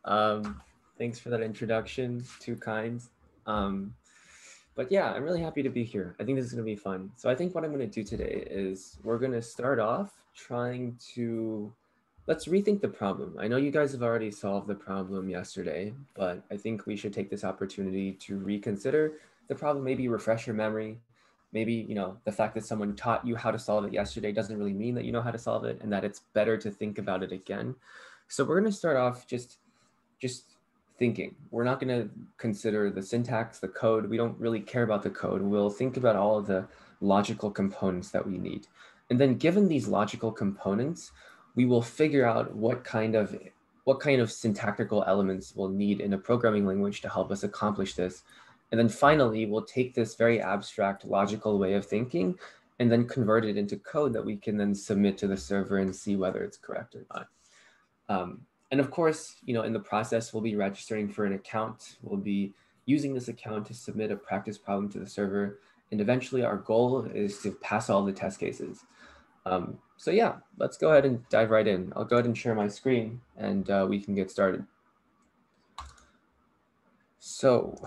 Thanks for that introduction. Too kind. Um, but yeah, I'm really happy to be here. I think this is going to be fun. So I think what I'm going to do today is we're going to start off trying to let's rethink the problem. I know you guys have already solved the problem yesterday, but I think we should take this opportunity to reconsider the problem, maybe refresh your memory. Maybe, the fact that someone taught you how to solve it yesterday doesn't really mean that you know how to solve it and that it's better to think about it again. So we're going to start off just thinking. We're not going to consider the syntax, the code. We don't really care about the code. We'll think about all of the logical components that we need. And then given these logical components, we will figure out what kind of syntactical elements we'll need in a programming language to help us accomplish this. And then finally, we'll take this very abstract logical way of thinking and then convert it into code that we can then submit to the server and see whether it's correct or not. And of course, in the process, we'll be registering for an account. We'll be using this account to submit a practice problem to the server. And eventually our goal is to pass all the test cases. So yeah, let's go ahead and dive right in. I'll go ahead and share my screen and we can get started. So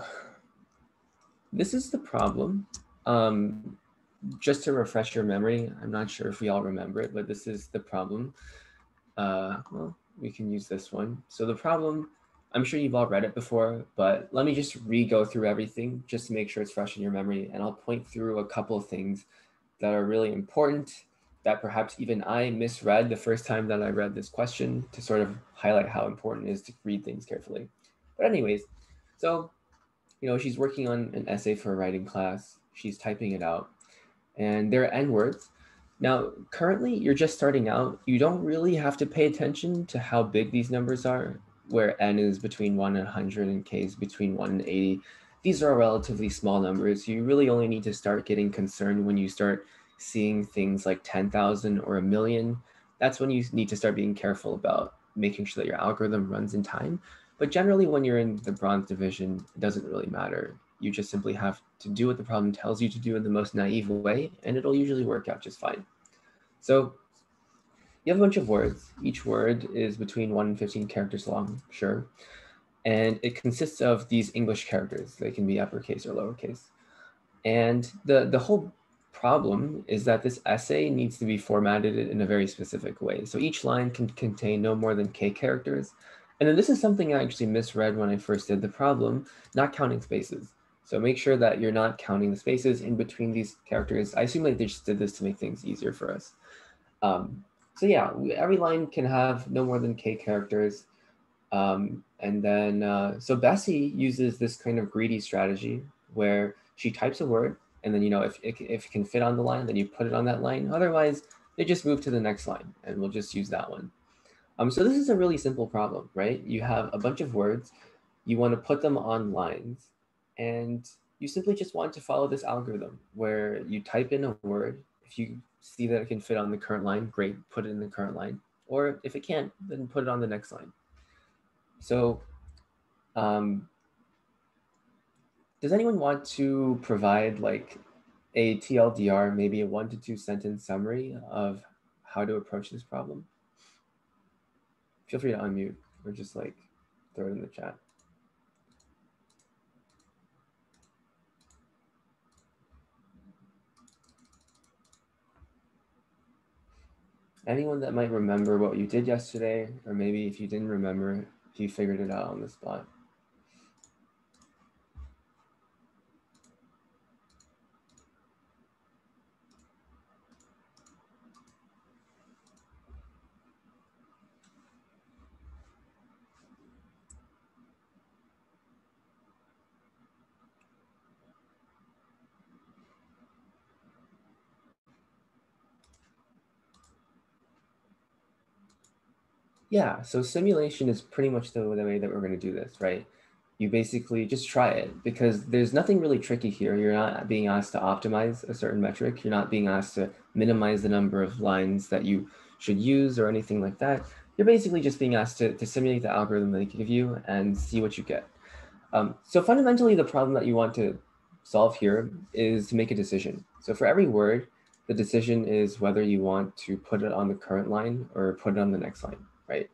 this is the problem. Just to refresh your memory, I'm not sure if we all remember it, but this is the problem. Well, we can use this one. So the problem, I'm sure you've all read it before, but let me just re-go through everything just to make sure it's fresh in your memory. And I'll point through a couple of things that are really important that perhaps even I misread the first time that I read this question to sort of highlight how important it is to read things carefully. But anyways, so, she's working on an essay for a writing class. She's typing it out and there are N words. Now, currently, you're just starting out. You don't really have to pay attention to how big these numbers are, where N is between 1 and 100 and K is between 1 and 80. These are relatively small numbers. You really only need to start getting concerned when you start seeing things like 10,000 or a million. That's when you need to start being careful about making sure that your algorithm runs in time. But generally, when you're in the bronze division, it doesn't really matter. You just simply have to do what the problem tells you to do in the most naive way, and it'll usually work out just fine. So you have a bunch of words. Each word is between 1 and 15 characters long, sure. And it consists of these English characters. They can be uppercase or lowercase. And the whole problem is that this essay needs to be formatted in a very specific way. So each line can contain no more than K characters. And then this is something I actually misread when I first did the problem, not counting spaces. So make sure that you're not counting the spaces in between these characters. I assume they just did this to make things easier for us. So yeah, every line can have no more than K characters. And then, so Bessie uses this kind of greedy strategy where she types a word, and then, if it can fit on the line, then you put it on that line. Otherwise, they just move to the next line, and we'll just use that one. So this is a really simple problem, right? You have a bunch of words, you want to put them on lines, and you simply just want to follow this algorithm where you type in a word. If you see that it can fit on the current line, great, put it in the current line. Or if it can't, then put it on the next line. So does anyone want to provide like a TLDR, maybe a 1 to 2 sentence summary of how to approach this problem? Feel free to unmute or just like throw it in the chat. Anyone that might remember what you did yesterday, or maybe if you didn't remember, if you figured it out on the spot. Yeah, so simulation is pretty much the way that we're going to do this, right? You basically just try it because there's nothing really tricky here. You're not being asked to optimize a certain metric. You're not being asked to minimize the number of lines that you should use or anything like that. You're basically just being asked to simulate the algorithm they give you and see what you get. So fundamentally, the problem that you want to solve here is to make a decision. So for every word, the decision is whether you want to put it on the current line or put it on the next line, right?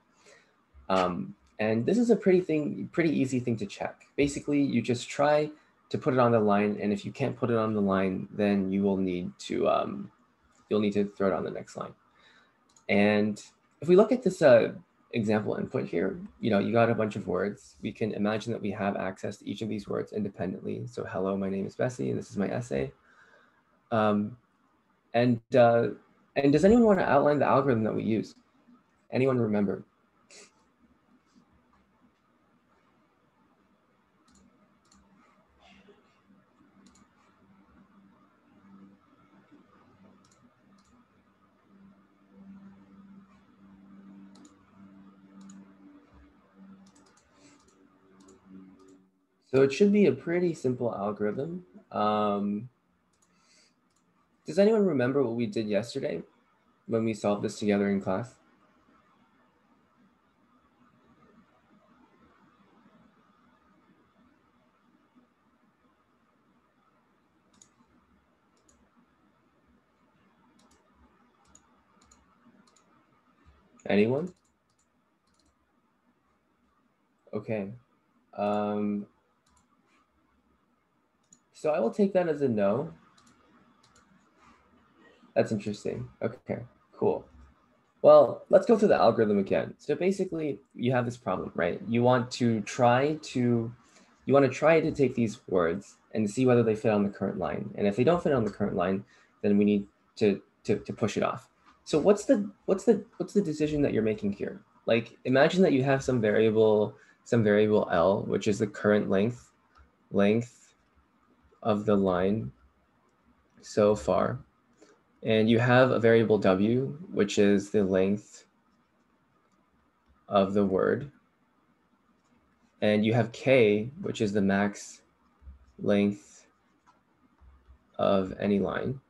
And this is a pretty easy thing to check. Basically, you just try to put it on the line, and if you can't put it on the line, then you will need to you'll need to throw it on the next line. And if we look at this example input here, you got a bunch of words. We can imagine that we have access to each of these words independently. So hello, my name is Bessie, and this is my essay. And does anyone want to outline the algorithm that we use? Anyone remember? So it should be a pretty simple algorithm. Does anyone remember what we did yesterday when we solved this together in class? Anyone? Okay. So I will take that as a no. That's interesting. Okay, cool. Well, let's go through the algorithm again. So basically, you have this problem, right? You want to try to take these words and see whether they fit on the current line. And if they don't fit on the current line, then we need to push it off. So what's the decision that you're making here? Like, imagine that you have some variable L, which is the current length of the line so far. And you have a variable W, which is the length of the word. And you have K, which is the max length of any line.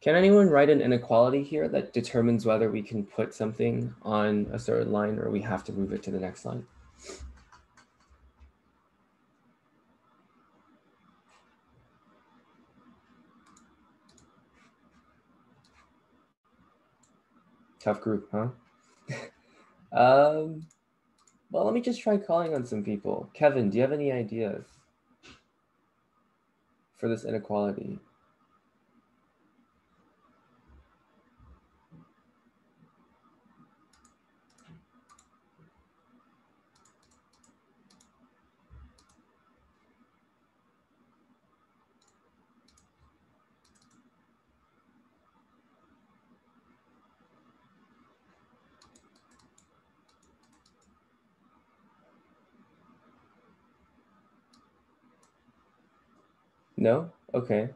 Can anyone write an inequality here that determines whether we can put something on a certain line or we have to move it to the next line? Tough group, huh? Well, let me just try calling on some people. Kevin, do you have any ideas for this inequality? No? Okay.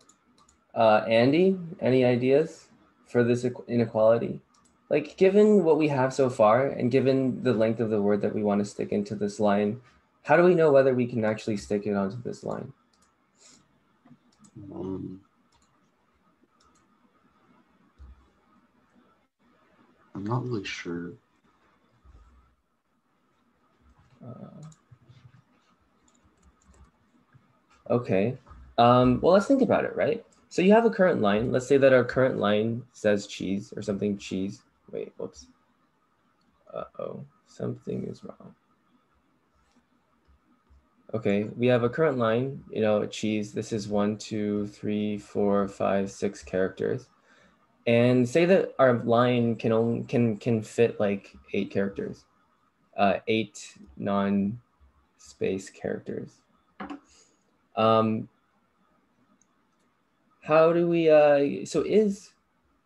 Andy, any ideas for this inequality? Like, given what we have so far and given the length of the word that we want to stick into this line, how do we know whether we can actually stick it onto this line? I'm not really sure. Okay. Well, let's think about it, right? So you have a current line. Let's say that our current line says cheese or something cheese. Wait, whoops. Uh-oh, something is wrong. Okay, we have a current line, cheese. This is 1, 2, 3, 4, 5, 6 characters. And say that our line can fit like 8 characters, 8 non-space characters. How do we,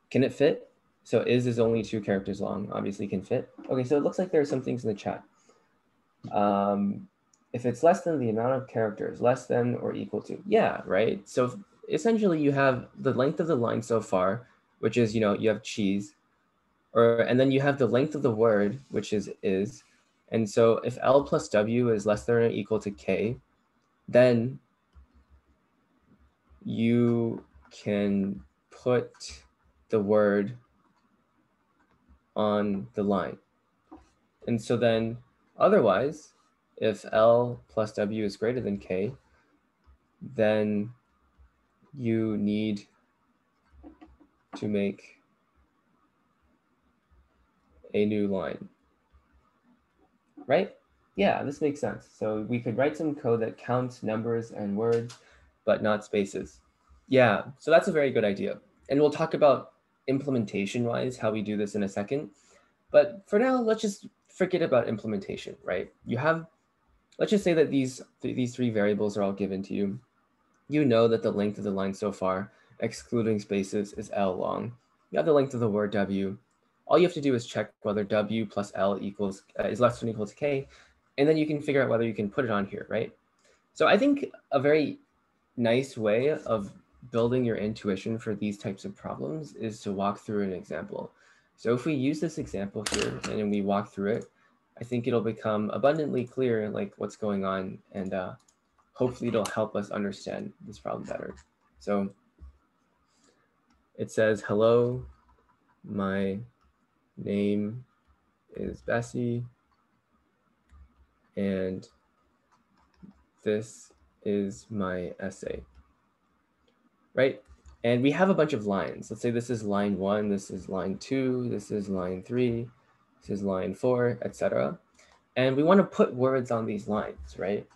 can it fit? So is only 2 characters long, obviously can fit. Okay, so it looks like there are some things in the chat. If it's less than the amount of characters, less than or equal to, yeah, right? So essentially you have the length of the line so far, which is, you have cheese, and then you have the length of the word, which is. And so if L plus W is less than or equal to K, then you can put the word on the line. And so then otherwise, if L plus W is greater than K, then you need to make a new line. right? Yeah, this makes sense. So we could write some code that counts numbers and words, but not spaces. Yeah, so that's a very good idea. And we'll talk about implementation-wise how we do this in a second. But for now, let's just forget about implementation, right? You have, let's just say that these three variables are all given to you. You know that the length of the line so far, excluding spaces, is L long. You have the length of the word W. All you have to do is check whether W plus L equals is less than or equal to K, and then you can figure out whether you can put it on here, right? So I think a very nice way of building your intuition for these types of problems is to walk through an example. So if we use this example here and then we walk through it, I think it'll become abundantly clear like what's going on, and hopefully it'll help us understand this problem better. So it says, hello, my name is Bessie, and this is my essay, right? And we have a bunch of lines. Let's say this is line 1, this is line 2, this is line 3, this is line 4, etc. And we want to put words on these lines, right?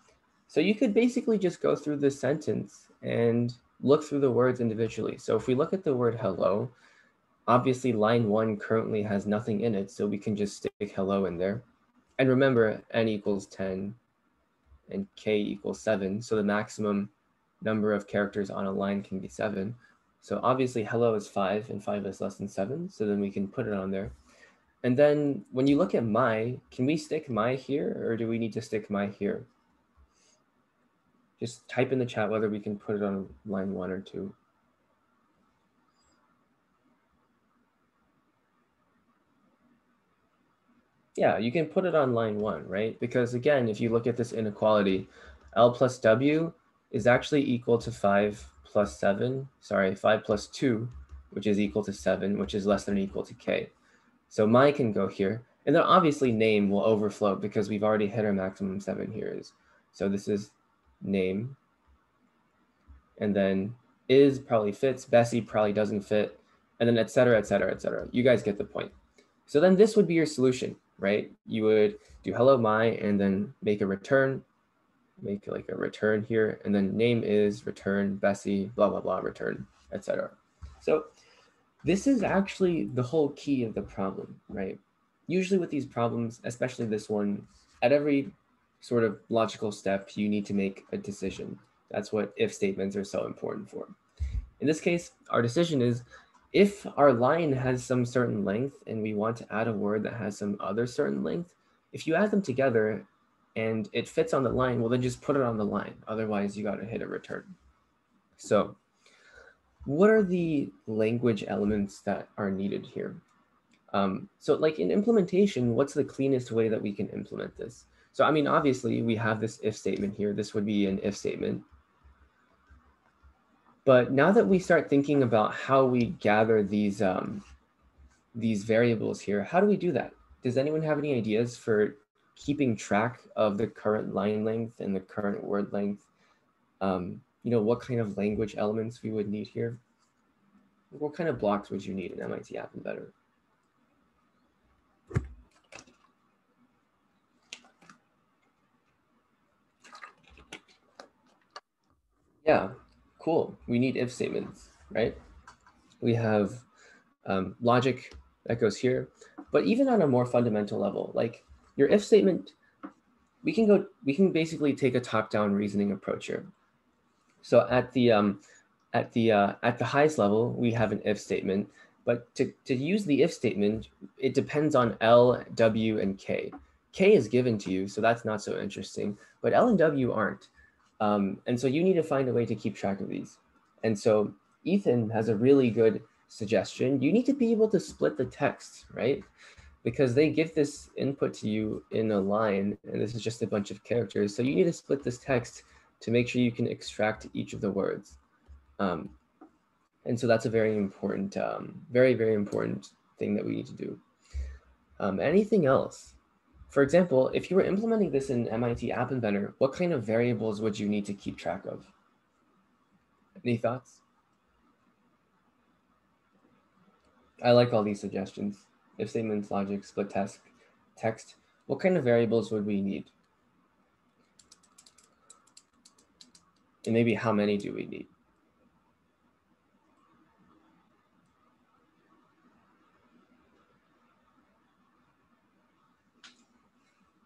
So you could basically just go through this sentence and look through the words individually. So if we look at the word hello, obviously line 1 currently has nothing in it, so we can just stick hello in there. And remember, n equals 10 and k equals 7, so the maximum number of characters on a line can be 7. So obviously hello is 5, and 5 is less than 7, so then we can put it on there. And then when you look at my, can we stick my here, or do we need to stick my here? Just type in the chat whether we can put it on line 1 or 2. Yeah, you can put it on line 1, right? Because again, if you look at this inequality, L plus W is actually equal to 5 plus 7, sorry, 5 plus 2, which is equal to 7, which is less than or equal to K. So my can go here. And then obviously name will overflow because we've already hit our maximum 7 here. So this is name. And then is probably fits, Bessie probably doesn't fit, and then et cetera, et cetera, et cetera. You guys get the point. So then this would be your solution, right? You would do hello my and then make a return, make like a return here, and then name is return Bessie, blah, blah, blah, return, etc. So this is actually the whole key of the problem, right? Usually with these problems, especially this one, at every sort of logical step, you need to make a decision. That's what if statements are so important for. In this case, our decision is if our line has some certain length and we want to add a word that has some other certain length, if you add them together and it fits on the line, well, then just put it on the line. Otherwise, you got to hit a return. So what are the language elements that are needed here? So like in implementation, what's the cleanest way that we can implement this? So, I mean, obviously we have this if statement here. This would be an if statement. But now that we start thinking about how we gather these variables here, how do we do that? Does anyone have any ideas for keeping track of the current line length and the current word length? You know, what kind of language elements we would need here? What kind of blocks would you need in MIT App Inventor? Yeah, cool. We need if statements, right? We have logic that goes here, but even on a more fundamental level, like your if statement, we can basically take a top-down reasoning approach here. So at the highest level, we have an if statement, but to use the if statement, it depends on L, W, and K. K is given to you, so that's not so interesting, but L and W aren't. And so you need to find a way to keep track of these. And so Ethan has a really good suggestion. You need to be able to split the text, right? Because they give this input to you in a line, and this is just a bunch of characters. So you need to split this text to make sure you can extract each of the words. And so that's a very important, very, very important thing that we need to do. Anything else? For example, if you were implementing this in MIT App Inventor, what kind of variables would you need to keep track of? Any thoughts? I like all these suggestions. If statements, logic, split text. what kind of variables would we need? And maybe how many do we need?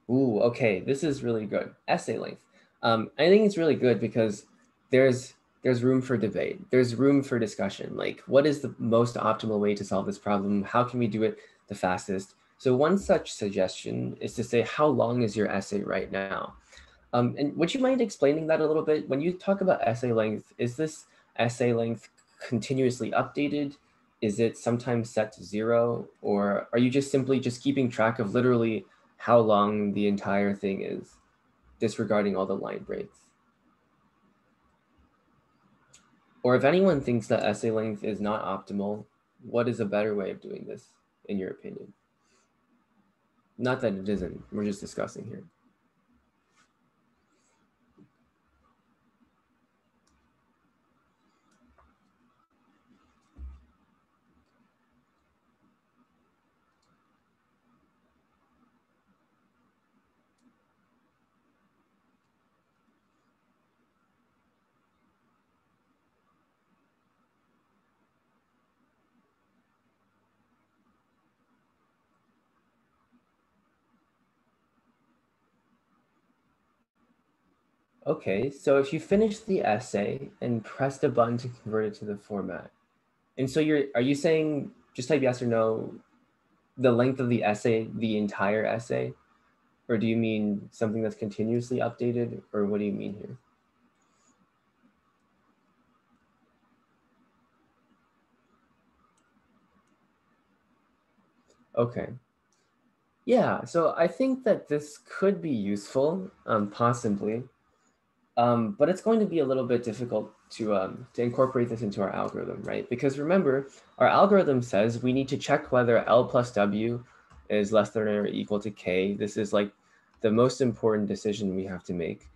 Ooh, okay, this is really good. Essay length. I think it's really good because there's room for debate. There's room for discussion. Like, what is the most optimal way to solve this problem? How can we do it the fastest? So one such suggestion is to say, how long is your essay right now? And would you mind explaining that a little bit? When you talk about essay length, is this essay length continuously updated? Is it sometimes set to 0? Or are you just simply just keeping track of literally how long the entire thing is, disregarding all the line breaks? Or if anyone thinks that essay length is not optimal, what is a better way of doing this, in your opinion? Not that it isn't, we're just discussing here. Okay, so if you finish the essay and press the button to convert it to the format, and so are you saying, just type yes or no, the length of the essay, the entire essay? Or do you mean something that's continuously updated? Or what do you mean here? Okay. Yeah, so I think that this could be useful, possibly. But it's going to be a little bit difficult to incorporate this into our algorithm, right? Because remember, our algorithm says we need to check whether L plus W is less than or equal to K. This is like the most important decision we have to make.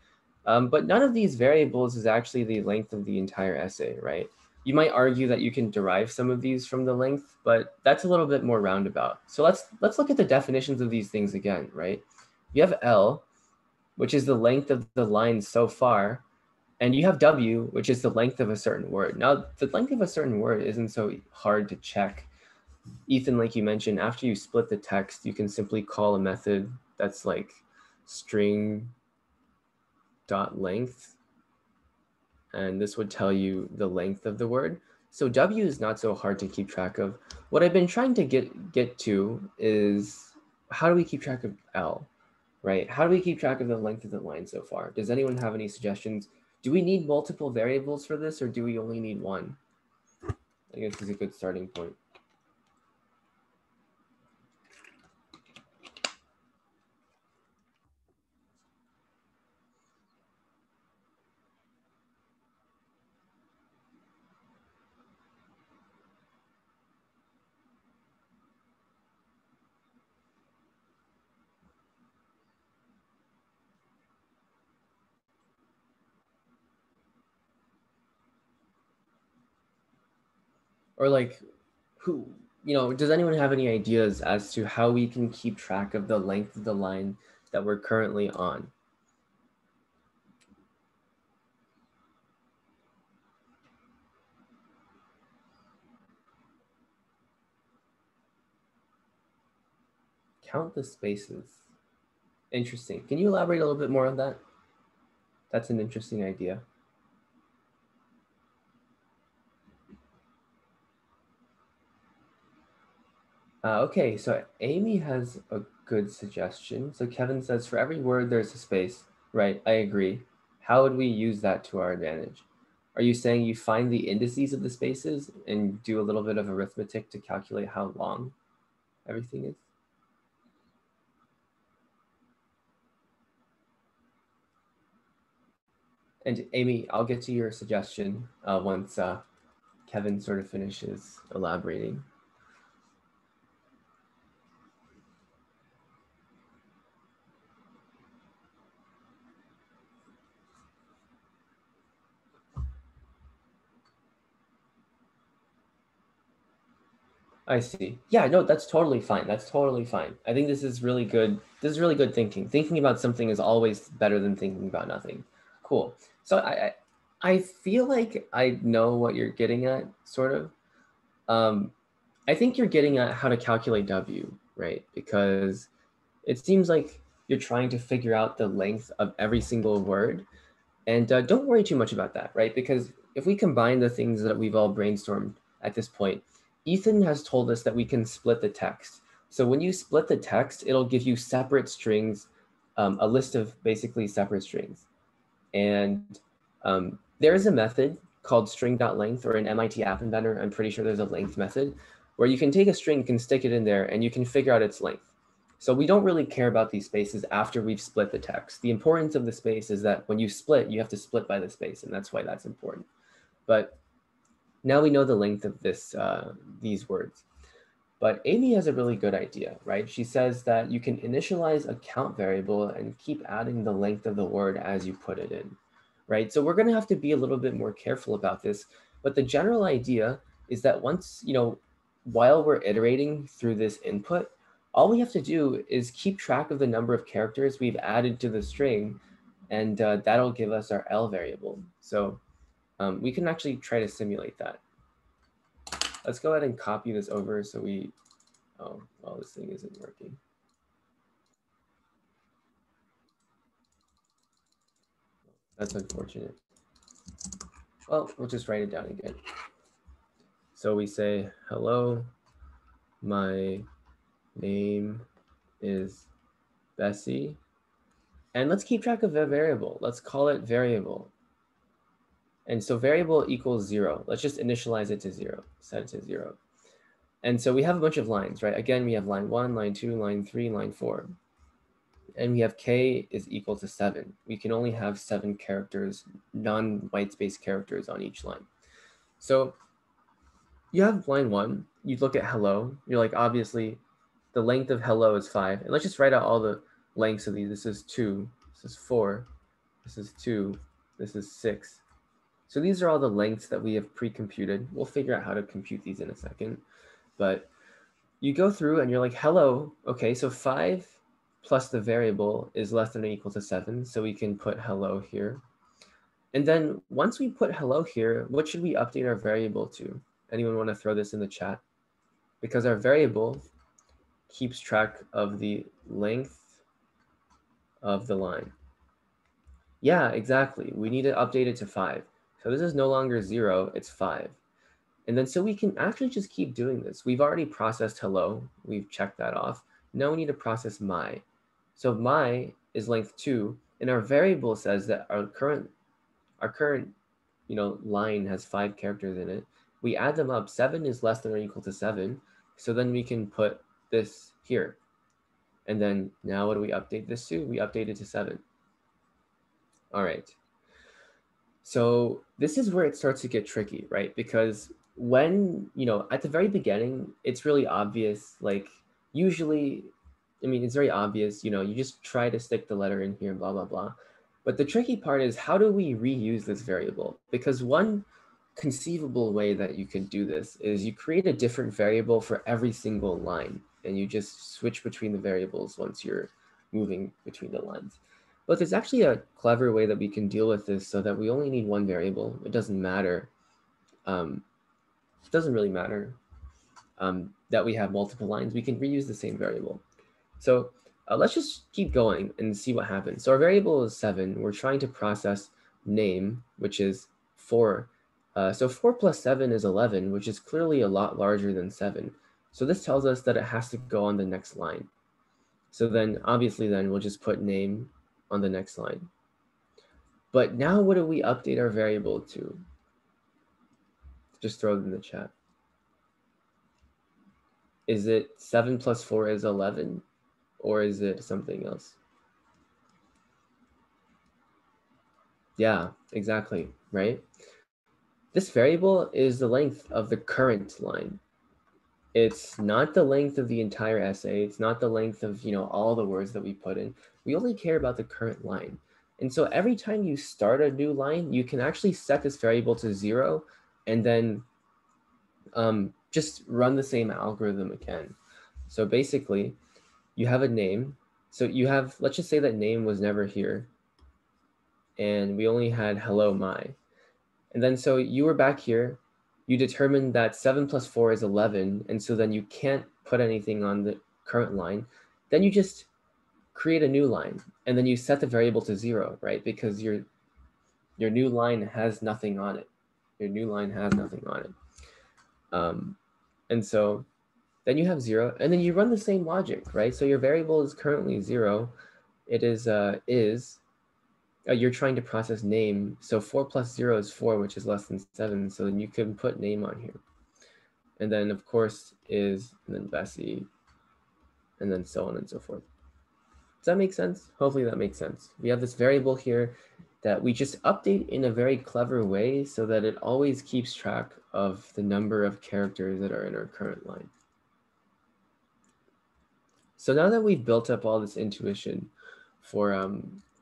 But none of these variables is actually the length of the entire essay, right? You might argue that you can derive some of these from the length, but that's a little bit more roundabout. So let's look at the definitions of these things again, right? You have L, which is the length of the line so far, and you have W, which is the length of a certain word. Now, the length of a certain word isn't so hard to check. Ethan, like you mentioned, after you split the text, you can simply call a method that's like string dot length, and this would tell you the length of the word. So W is not so hard to keep track of. What I've been trying to get to is, how do we keep track of L, right? How do we keep track of the length of the line so far? Does anyone have any suggestions? Do we need multiple variables for this, or do we only need one? I guess this is a good starting point. Or like, who, does anyone have any ideas as to how we can keep track of the length of the line that we're currently on? Count the spaces. Interesting. Can you elaborate a little bit more on that? That's an interesting idea. Okay, so Amy has a good suggestion. So Kevin says, for every word, there's a space. Right, I agree. How would we use that to our advantage? Are you saying you find the indices of the spaces and do a little bit of arithmetic to calculate how long everything is? And Amy, I'll get to your suggestion once Kevin sort of finishes elaborating. I see. Yeah, no, that's totally fine. That's totally fine. I think this is really good. This is really good thinking. Thinking about something is always better than thinking about nothing. Cool. So I feel like I know what you're getting at, sort of. I think you're getting at how to calculate W, right? Because it seems like you're trying to figure out the length of every single word. And don't worry too much about that, right? Because if we combine the things that we've all brainstormed at this point, Ethan has told us that we can split the text. So when you split the text, it'll give you separate strings, a list of basically separate strings. And there is a method called string.length, or an MIT app inventor. I'm pretty sure there's a length method where you can take a string, can stick it in there, and you can figure out its length. So we don't really care about these spaces after we've split the text. The importance of the space is that when you split, you have to split by the space, and that's why that's important. But now we know the length of these words. But Amy has a really good idea, right? She says that you can initialize a count variable and keep adding the length of the word as you put it in, right? So we're going to have to be a little bit more careful about this. But the general idea is that once, while we're iterating through this input, all we have to do is keep track of the number of characters we've added to the string, and that'll give us our L variable. So we can actually try to simulate that. Let's go ahead and copy this over so oh, well, this thing isn't working. That's unfortunate. Well, we'll just write it down again. So we say, hello, my name is Bessie. And let's keep track of a variable. Let's call it variable. And so variable equals 0. Let's just initialize it to 0, set it to 0. And so we have a bunch of lines, right? Again, we have line 1, line 2, line 3, line 4. And we have k is equal to 7. We can only have 7 characters, non-white space characters on each line. So you have line 1, you look at hello, you're like, obviously, the length of hello is 5. And let's just write out all the lengths of these. This is 2, this is 4, this is 2, this is 6. So these are all the lengths that we have pre-computed. We'll figure out how to compute these in a second. But you go through and you're like, hello, okay, so 5 plus the variable is less than or equal to 7. So we can put hello here. And then once we put hello here, what should we update our variable to? Anyone want to throw this in the chat? Because our variable keeps track of the length of the line. Yeah, exactly. We need to update it to 5. So this is no longer 0, it's 5. And then so we can actually just keep doing this. We've already processed hello. We've checked that off. Now we need to process my. So my is length 2, and our variable says that our current line has 5 characters in it. We add them up. 7 is less than or equal to 7. So then we can put this here. And then now what do we update this to? We update it to 7. All right. So this is where it starts to get tricky, right? Because when, at the very beginning, it's really obvious, like usually, it's very obvious, you just try to stick the letter in here, blah, blah, blah. But the tricky part is, how do we reuse this variable? Because one conceivable way that you could do this is you create a different variable for every single line, and you just switch between the variables once you're moving between the lines. But there's actually a clever way that we can deal with this so that we only need one variable. It doesn't matter. It doesn't really matter that we have multiple lines. We can reuse the same variable. So let's just keep going and see what happens. So our variable is 7. We're trying to process name, which is 4. So 4 plus 7 is 11, which is clearly a lot larger than 7. So this tells us that it has to go on the next line. So then obviously then we'll just put name on the next line. But now what do we update our variable to? Just throw it in the chat. Is it 7 plus 4 is 11? Or is it something else? Yeah, exactly, right? This variable is the length of the current line. It's not the length of the entire essay. It's not the length of, all the words that we put in. We only care about the current line. And so every time you start a new line, you can actually set this variable to 0 and then just run the same algorithm again. So basically, you have a name. So you have, let's just say that name was never here, and we only had hello my. And then so you were back here, you determined that 7 plus 4 is 11, and so then you can't put anything on the current line. Then you just create a new line, and then you set the variable to 0, right? Because your new line has nothing on it. Your new line has nothing on it. And so then you have 0, and then you run the same logic, right? So your variable is currently 0. It is you're trying to process name. So 4 plus 0 is 4, which is less than 7. So then you can put name on here. And then, of course, is, and then Bessie, and then so on and so forth. Does that make sense? Hopefully that makes sense. We have this variable here that we just update in a very clever way so that it always keeps track of the number of characters that are in our current line. So now that we've built up all this intuition for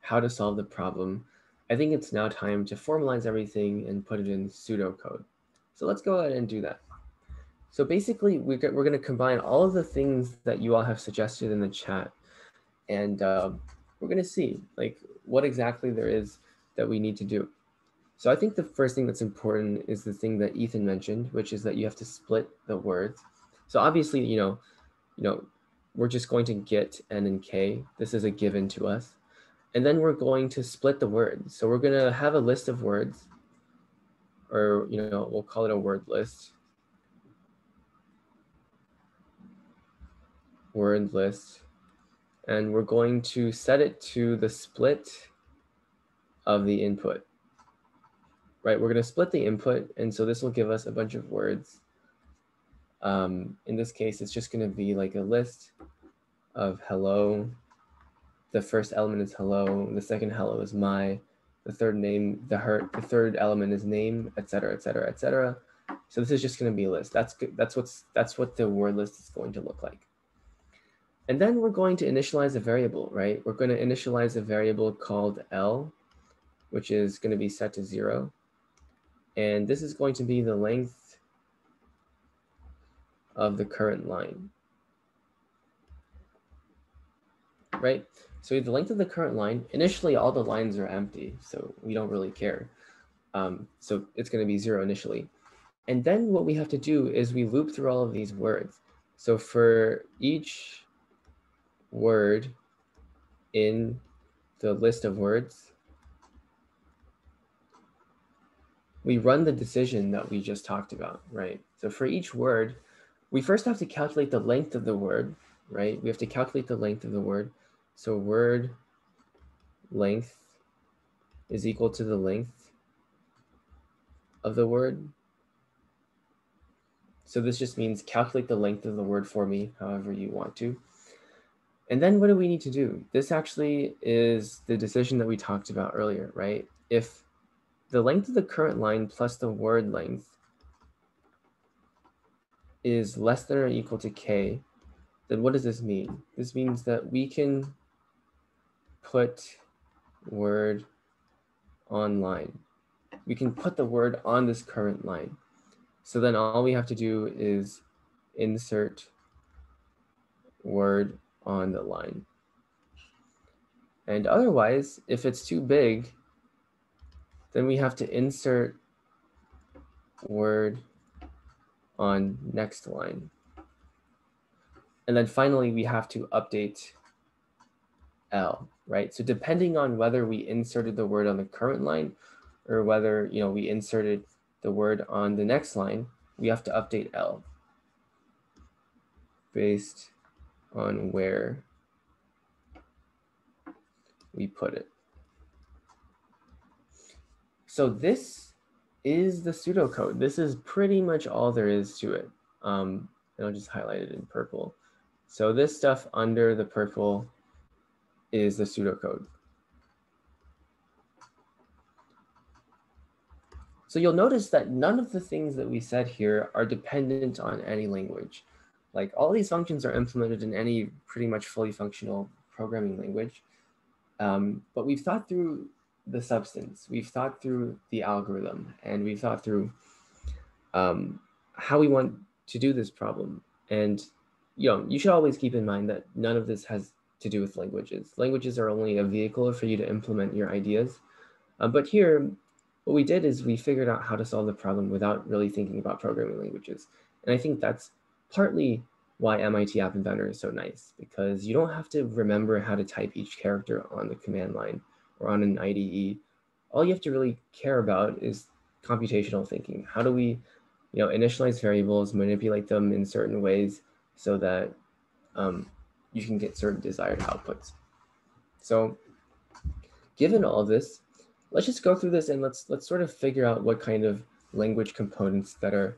how to solve the problem, I think it's now time to formalize everything and put it in pseudocode. So let's go ahead and do that. So basically, we're going to combine all of the things that you all have suggested in the chat, and we're going to see like what exactly there is that we need to do. So I think the first thing that's important is the thing that Ethan mentioned, which is that you have to split the words. So obviously, you know, we're just going to get n and k. This is a given to us. And then we're going to split the words. So we're going to have a list of words, or we'll call it a word list. Word list. And we're going to set it to the split of the input. Right, we're going to split the input, and so this will give us a bunch of words. In this case, it's just going to be like a list of hello. The first element is hello. The second hello is my. The third name, the third element is name, etc., etc., etc. So this is just going to be a list. That's good. That's what the word list is going to look like. And then we're going to initialize a variable, right? We're going to initialize a variable called L, which is going to be set to 0. And this is going to be the length of the current line, right? So the length of the current line, initially all the lines are empty, so we don't really care. So it's going to be 0 initially. And then what we have to do is we loop through all of these words. So for each word in the list of words, we run the decision that we just talked about, right? So for each word, we first have to calculate the length of the word, right? We have to calculate the length of the word. So word length is equal to the length of the word. So this just means calculate the length of the word for me, however you want to. And then what do we need to do? This actually is the decision that we talked about earlier, right? If the length of the current line plus the word length is less than or equal to k, then what does this mean? This means that we can put word on line. We can put the word on this current line. So then all we have to do is insert word on the line. And otherwise, if it's too big, then we have to insert word on next line. And then finally, we have to update L, right? So depending on whether we inserted the word on the current line or whether we inserted the word on the next line, we have to update L based on where we put it. So this is the pseudocode. This is pretty much all there is to it. And I'll just highlight it in purple. So this stuff under the purple is the pseudocode. So you'll notice that none of the things that we said here are dependent on any language. Like all these functions are implemented in any pretty much fully functional programming language. But we've thought through the substance, we've thought through the algorithm, and we've thought through how we want do this problem. And you should always keep in mind that none of this has to do with languages. Languages are only a vehicle for you to implement your ideas. But here, what we did is we figured out how to solve the problem without really thinking about programming languages. And I think that's partly why MIT App Inventor is so nice, because you don't have to remember how to type each character on the command line or on an IDE. All you have to really care about is computational thinking. How do we initialize variables, manipulate them in certain ways so that you can get certain desired outputs. So given all this, let's just go through this and let's sort of figure out what kind of language components that are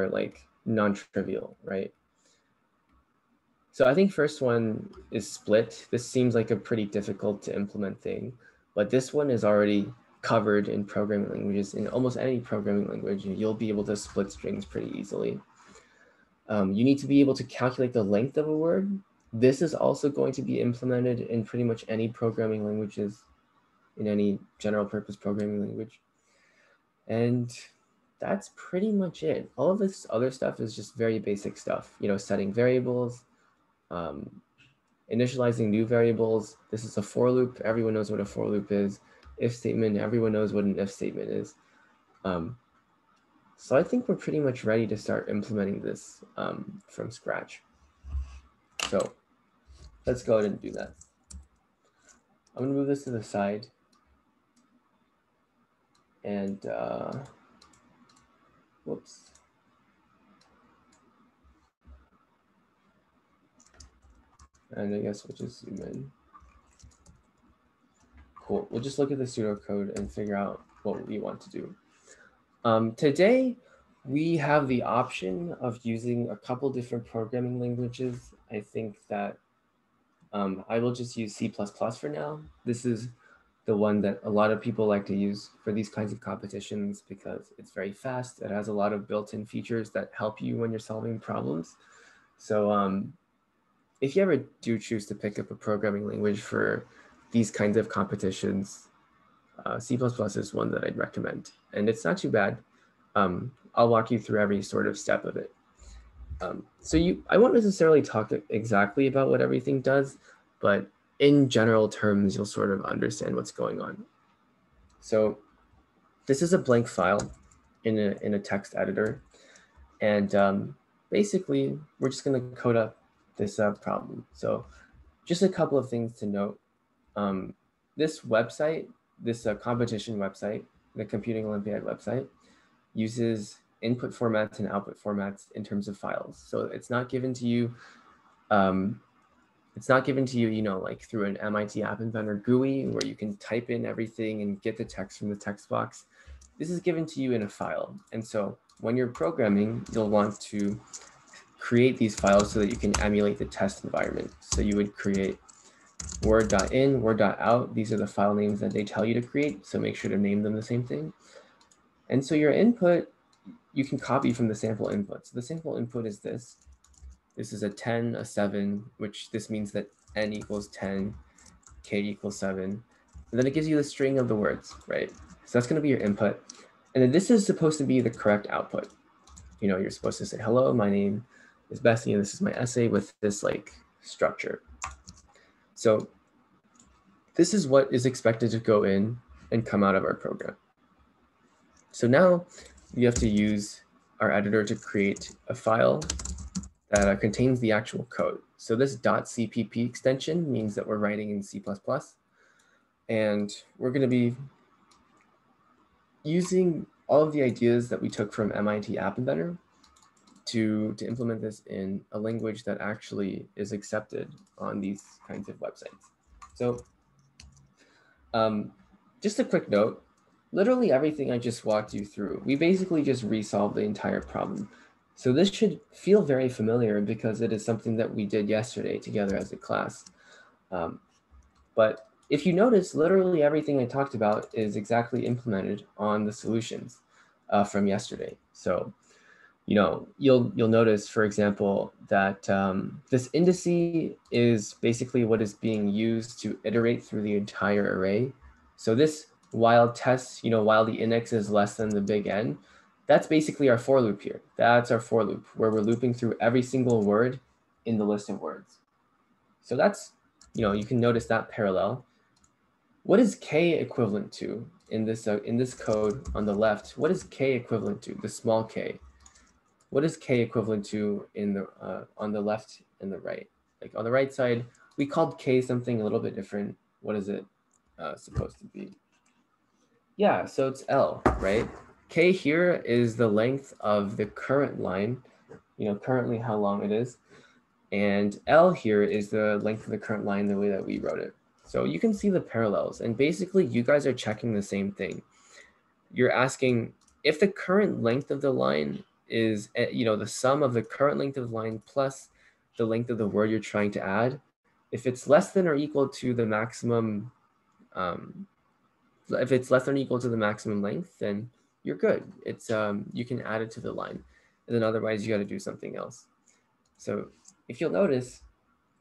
like non-trivial, right? So I think first one is split. This seems like a pretty difficult to implement thing, but this one is already covered in programming languages. In almost any programming language, you'll be able to split strings pretty easily. You need to be able to calculate the length of a word. This is also going to be implemented in pretty much any programming languages, in any general purpose programming language. And that's pretty much it. All of this other stuff is just very basic stuff, setting variables, initializing new variables. This is a for loop. Everyone knows what a for loop is. If statement, everyone knows what an if statement is. So I think we're pretty much ready to start implementing this from scratch. So let's go ahead and do that. I'm going to move this to the side. And whoops. And I guess we'll just zoom in. Cool. We'll just look at the pseudocode and figure out what we want to do. Today, we have the option of using a couple different programming languages. I think that I will just use C++ for now. This is the one that a lot of people like to use for these kinds of competitions because it's very fast. It has a lot of built-in features that help you when you're solving problems. So if you ever do choose to pick up a programming language for these kinds of competitions, C++ is one that I'd recommend. And it's not too bad. I'll walk you through every sort of step of it. I won't necessarily talk exactly about what everything does, but in general terms, you'll sort of understand what's going on. So this is a blank file in a text editor. And basically, we're just going to code up this problem. So just a couple of things to note. This website, this competition website, the Computing Olympiad website, uses input formats and output formats in terms of files. So it's not given to you, like through an MIT App Inventor GUI where you can type in everything and get the text from the text box. This is given to you in a file. And so when you're programming, you'll want to create these files so that you can emulate the test environment. So you would create word.in, word.out. These are the file names that they tell you to create. So make sure to name them the same thing. And so your input, you can copy from the sample input. So the sample input is this. This is a 10, a 7, which this means that n equals 10, k equals 7. And then it gives you the string of the words, right? So that's going to be your input. And then this is supposed to be the correct output. You're supposed to say, hello, my name is Bessie, and this is my essay with this like structure. So this is what is expected to go in and come out of our program. So now we have to use our editor to create a file that contains the actual code. So this .cpp extension means that we're writing in C++. And we're going to be using all of the ideas that we took from MIT App Inventor to implement this in a language that actually is accepted on these kinds of websites. So just a quick note, literally everything I just walked you through, we basically just resolved the entire problem. So this should feel very familiar because it is something that we did yesterday together as a class. But if you notice, literally everything I talked about is exactly implemented on the solutions from yesterday. So you'll notice, for example, that this indice is basically what is being used to iterate through the entire array. So this while tests, while the index is less than the big N, that's basically our for loop here. That's our for loop where we're looping through every single word in the list of words. So that's, you can notice that parallel. What is K equivalent to in this code on the left? What is K equivalent to, the small k? What is K equivalent to in the on the left and the right? Like on the right side, we called K something a little bit different. What is it supposed to be? Yeah, so it's L, right? K here is the length of the current line, currently how long it is. And L here is the length of the current line the way that we wrote it. So you can see the parallels. And basically, you guys are checking the same thing. You're asking if the current length of the line is, the sum of the current length of the line plus the length of the word you're trying to add, if it's less than or equal to the maximum, if it's less than or equal to the maximum length, then you're good. It's you can add it to the line. And then otherwise, you got to do something else. So if you'll notice,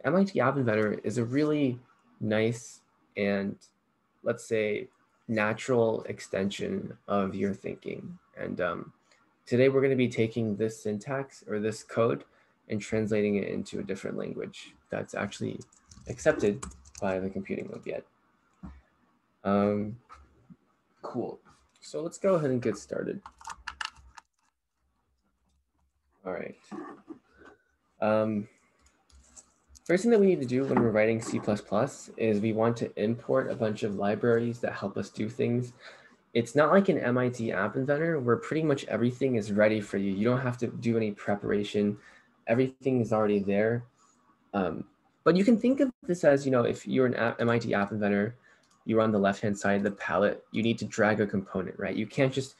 MIT App Inventor is a really nice and, let's say, natural extension of your thinking. And today we're going to be taking this syntax or this code and translating it into a different language that's actually accepted by the computing lab yet. Cool. So let's go ahead and get started. All right. First thing that we need to do when we're writing C++ is we want to import a bunch of libraries that help us do things. It's not like an MIT App Inventor where pretty much everything is ready for you. You don't have to do any preparation. Everything is already there. But you can think of this as, if you're an MIT App Inventor, you're on the left-hand side of the palette, you need to drag a component, right? You can't just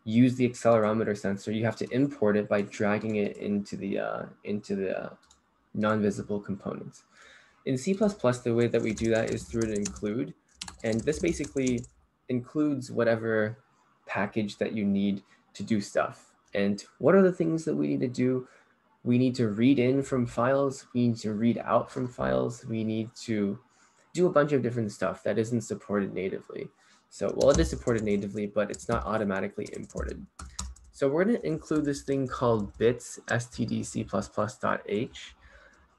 use the accelerometer sensor. You have to import it by dragging it into the non-visible components. In C++, the way that we do that is through an include. And this basically includes whatever package that you need to do stuff. And what are the things that we need to do? We need to read in from files. We need to read out from files. We need to do a bunch of different stuff that isn't supported natively. So, well, it is supported natively, but it's not automatically imported. So we're going to include this thing called bits stdc++.h.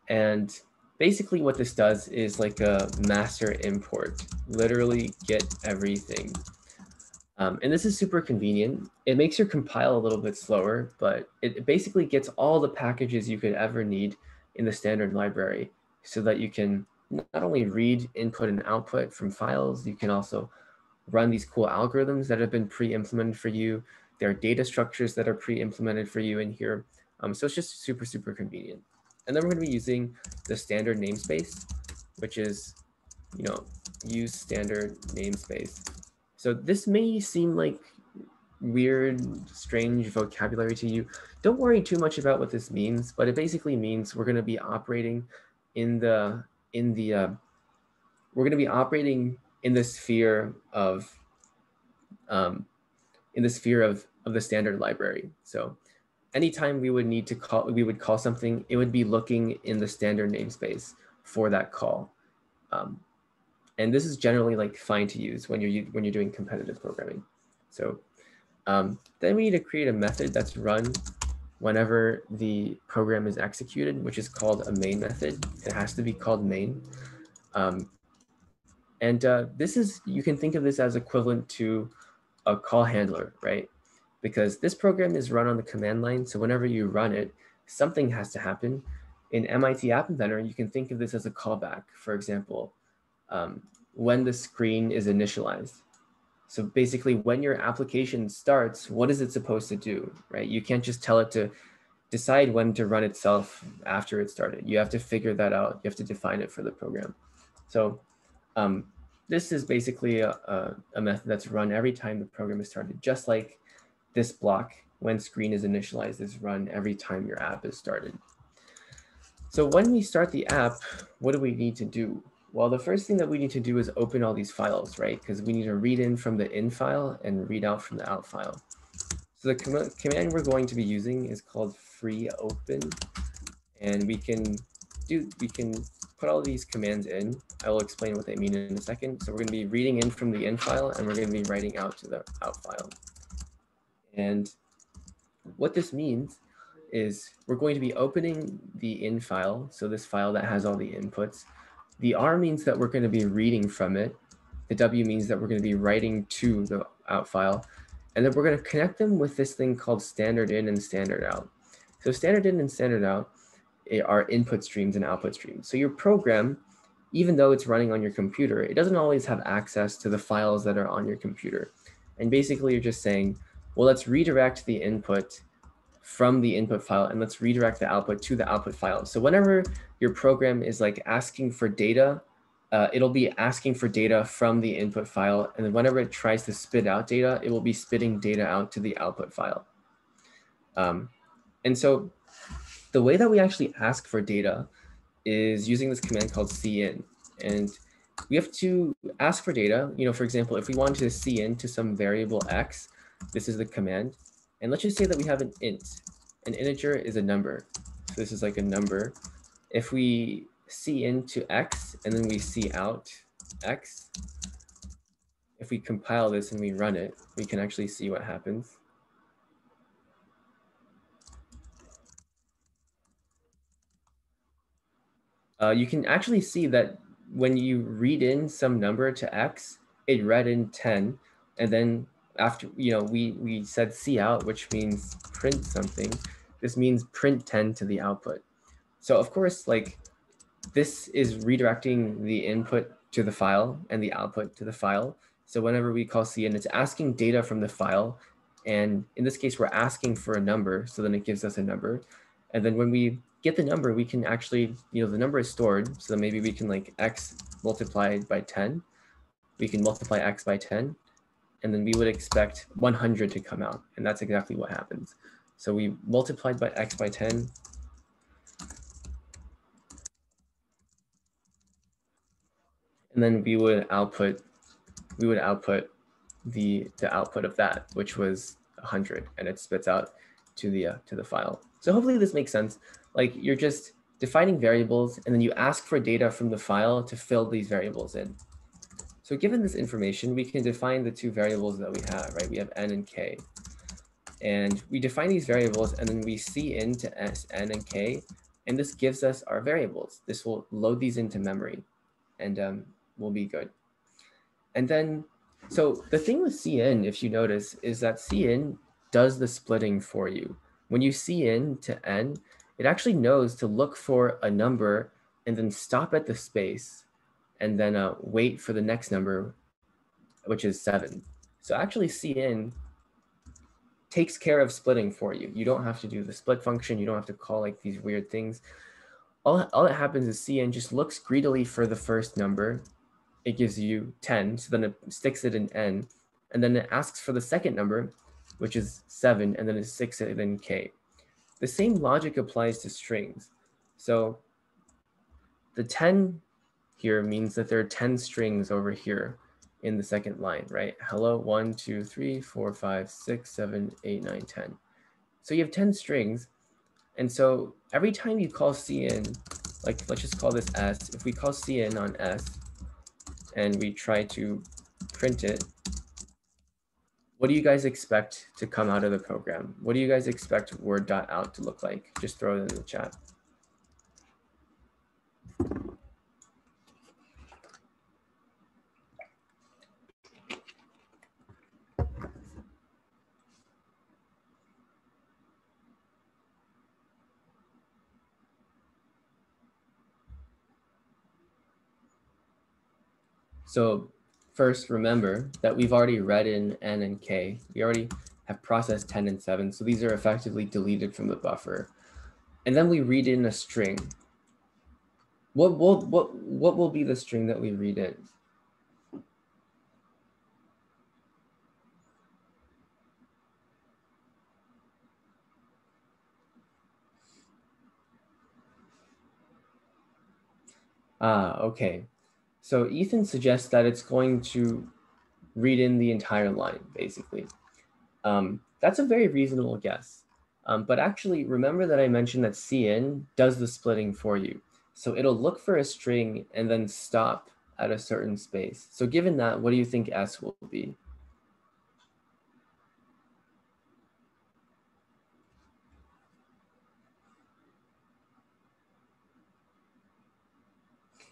And basically what this does is like a master import, literally get everything. And this is super convenient. It makes your compile a little bit slower, but it basically gets all the packages you could ever need in the standard library so that you can not only read input and output from files, you can also run these cool algorithms that have been pre-implemented for you. There are data structures that are pre-implemented for you in here. So it's just super, super convenient. And then we're going to be using the standard namespace, which is, use standard namespace. So this may seem like weird, strange vocabulary to you. Don't worry too much about what this means, but it basically means we're going to be operating in the sphere of the standard library. So anytime we would call something, it would be looking in the standard namespace for that call. And this is generally like fine to use when you're doing competitive programming. So then we need to create a method that's run whenever the program is executed, which is called a main method. It has to be called main. You can think of this as equivalent to a call handler, right? Because this program is run on the command line. So whenever you run it, something has to happen. In MIT App Inventor, you can think of this as a callback. For example, when the screen is initialized. So basically, when your application starts, what is it supposed to do, right? You can't just tell it to decide when to run itself after it started. You have to figure that out. You have to define it for the program. So this is basically a method that's run every time the program is started, just like this block, when screen is initialized, is run every time your app is started. So when we start the app, what do we need to do? Well, the first thing that we need to do is open all these files, right? Because we need to read in from the in file and read out from the out file. So the command we're going to be using is called free open. And we can put all these commands in. I will explain what they mean in a second. So we're going to be reading in from the in file, and we're going to be writing out to the out file. And what this means is we're going to be opening the in file, so this file that has all the inputs. The R means that we're going to be reading from it. The W means that we're going to be writing to the out file. And then we're going to connect them with this thing called standard in and standard out. So standard in and standard out are input streams and output streams. So your program, even though it's running on your computer, it doesn't always have access to the files that are on your computer. And basically you're just saying, well, let's redirect the input from the input file and let's redirect the output to the output file. So whenever your program is like asking for data, it'll be asking for data from the input file. And then whenever it tries to spit out data, it will be spitting data out to the output file. And so the way that we actually ask for data is using this command called cin. And we have to ask for data. You know, for example, if we want to cin to some variable x, this is the command. And let's just say that we have an int. An integer is a number. So this is like a number. If we cin to x and then we see out x, if we compile this and we run it, we can actually see what happens. You can actually see that when you read in some number to x, it read in 10. And then after, you know, we said cout, which means print something. This means print 10 to the output. So of course, like this is redirecting the input to the file and the output to the file. So whenever we call cin, it's asking data from the file. And in this case, we're asking for a number. So then it gives us a number. And then when we get the number, we can actually, you know, the number is stored. So maybe we can like x multiplied by 10. We can multiply x by 10. And then we would expect 100 to come out. And that's exactly what happens. So we multiplied by x by 10. And then we would output the output of that, which was 100, and it spits out to the file. So hopefully this makes sense. Like you're just defining variables, and then you ask for data from the file to fill these variables in. So given this information, we can define the two variables that we have, right? We have n and k. And we define these variables, and then we cin to s, n, and k, and this gives us our variables. This will load these into memory, and we'll be good. And then, so the thing with cin, if you notice, is that cin does the splitting for you. When you cin to n, it actually knows to look for a number and then stop at the space and then wait for the next number, which is 7. So actually cin takes care of splitting for you. You don't have to do the split function. You don't have to call like these weird things. All that happens is cin just looks greedily for the first number. It gives you 10, so then it sticks it in n, and then it asks for the second number, which is 7, and then it sticks it in k. The same logic applies to strings. So the 10 here means that there are 10 strings over here in the second line, right? Hello, 1, 2, 3, 4, 5, 6, 7, 8, 9, 10. So you have 10 strings. And so every time you call cin, like let's just call this s, if we call cin on s, and we try to print it, what do you guys expect to come out of the program? What do you guys expect word.out to look like? Just throw it in the chat. So first, remember that we've already read in n and k. We already have processed 10 and 7, so these are effectively deleted from the buffer. And then we read in a string. What will be the string that we read in? Okay. So Ethan suggests that it's going to read in the entire line, basically. That's a very reasonable guess. But actually, remember that I mentioned that cin does the splitting for you. So it'll look for a string and then stop at a certain space. So given that, what do you think s will be?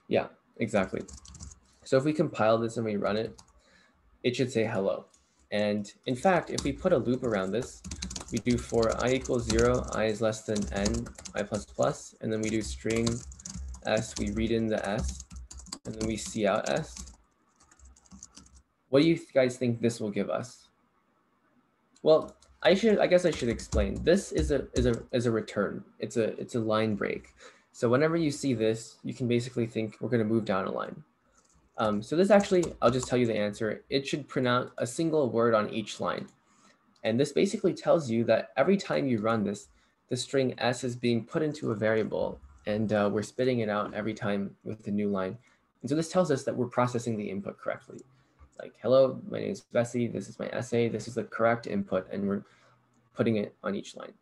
Yeah, exactly. So if we compile this and we run it, it should say hello. And in fact, if we put a loop around this, we do for I equals 0, I is less than n, I plus plus, and then we do string s, we read in the s, and then we see out s. What do you guys think this will give us? Well, I guess I should explain. This is a return. It's a line break. So whenever you see this, you can basically think we're going to move down a line. So this actually, I'll just tell you the answer. It should print out a single word on each line. And this basically tells you that every time you run this, the string s is being put into a variable, and we're spitting it out every time with the new line. And so this tells us that we're processing the input correctly. Like, hello, my name is Bessie, this is my essay, this is the correct input, and we're putting it on each line.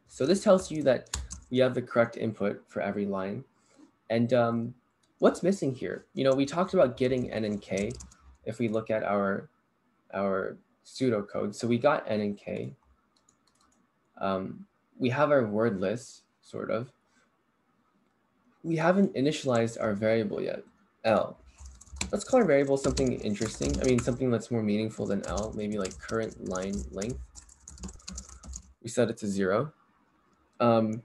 So this tells you that we have the correct input for every line. And what's missing here? You know, we talked about getting n and k if we look at our pseudocode. So we got n and k. We have our word list, sort of. We haven't initialized our variable yet, L. Let's call our variable something interesting. I mean, something that's more meaningful than L, maybe like current line length. We set it to 0. And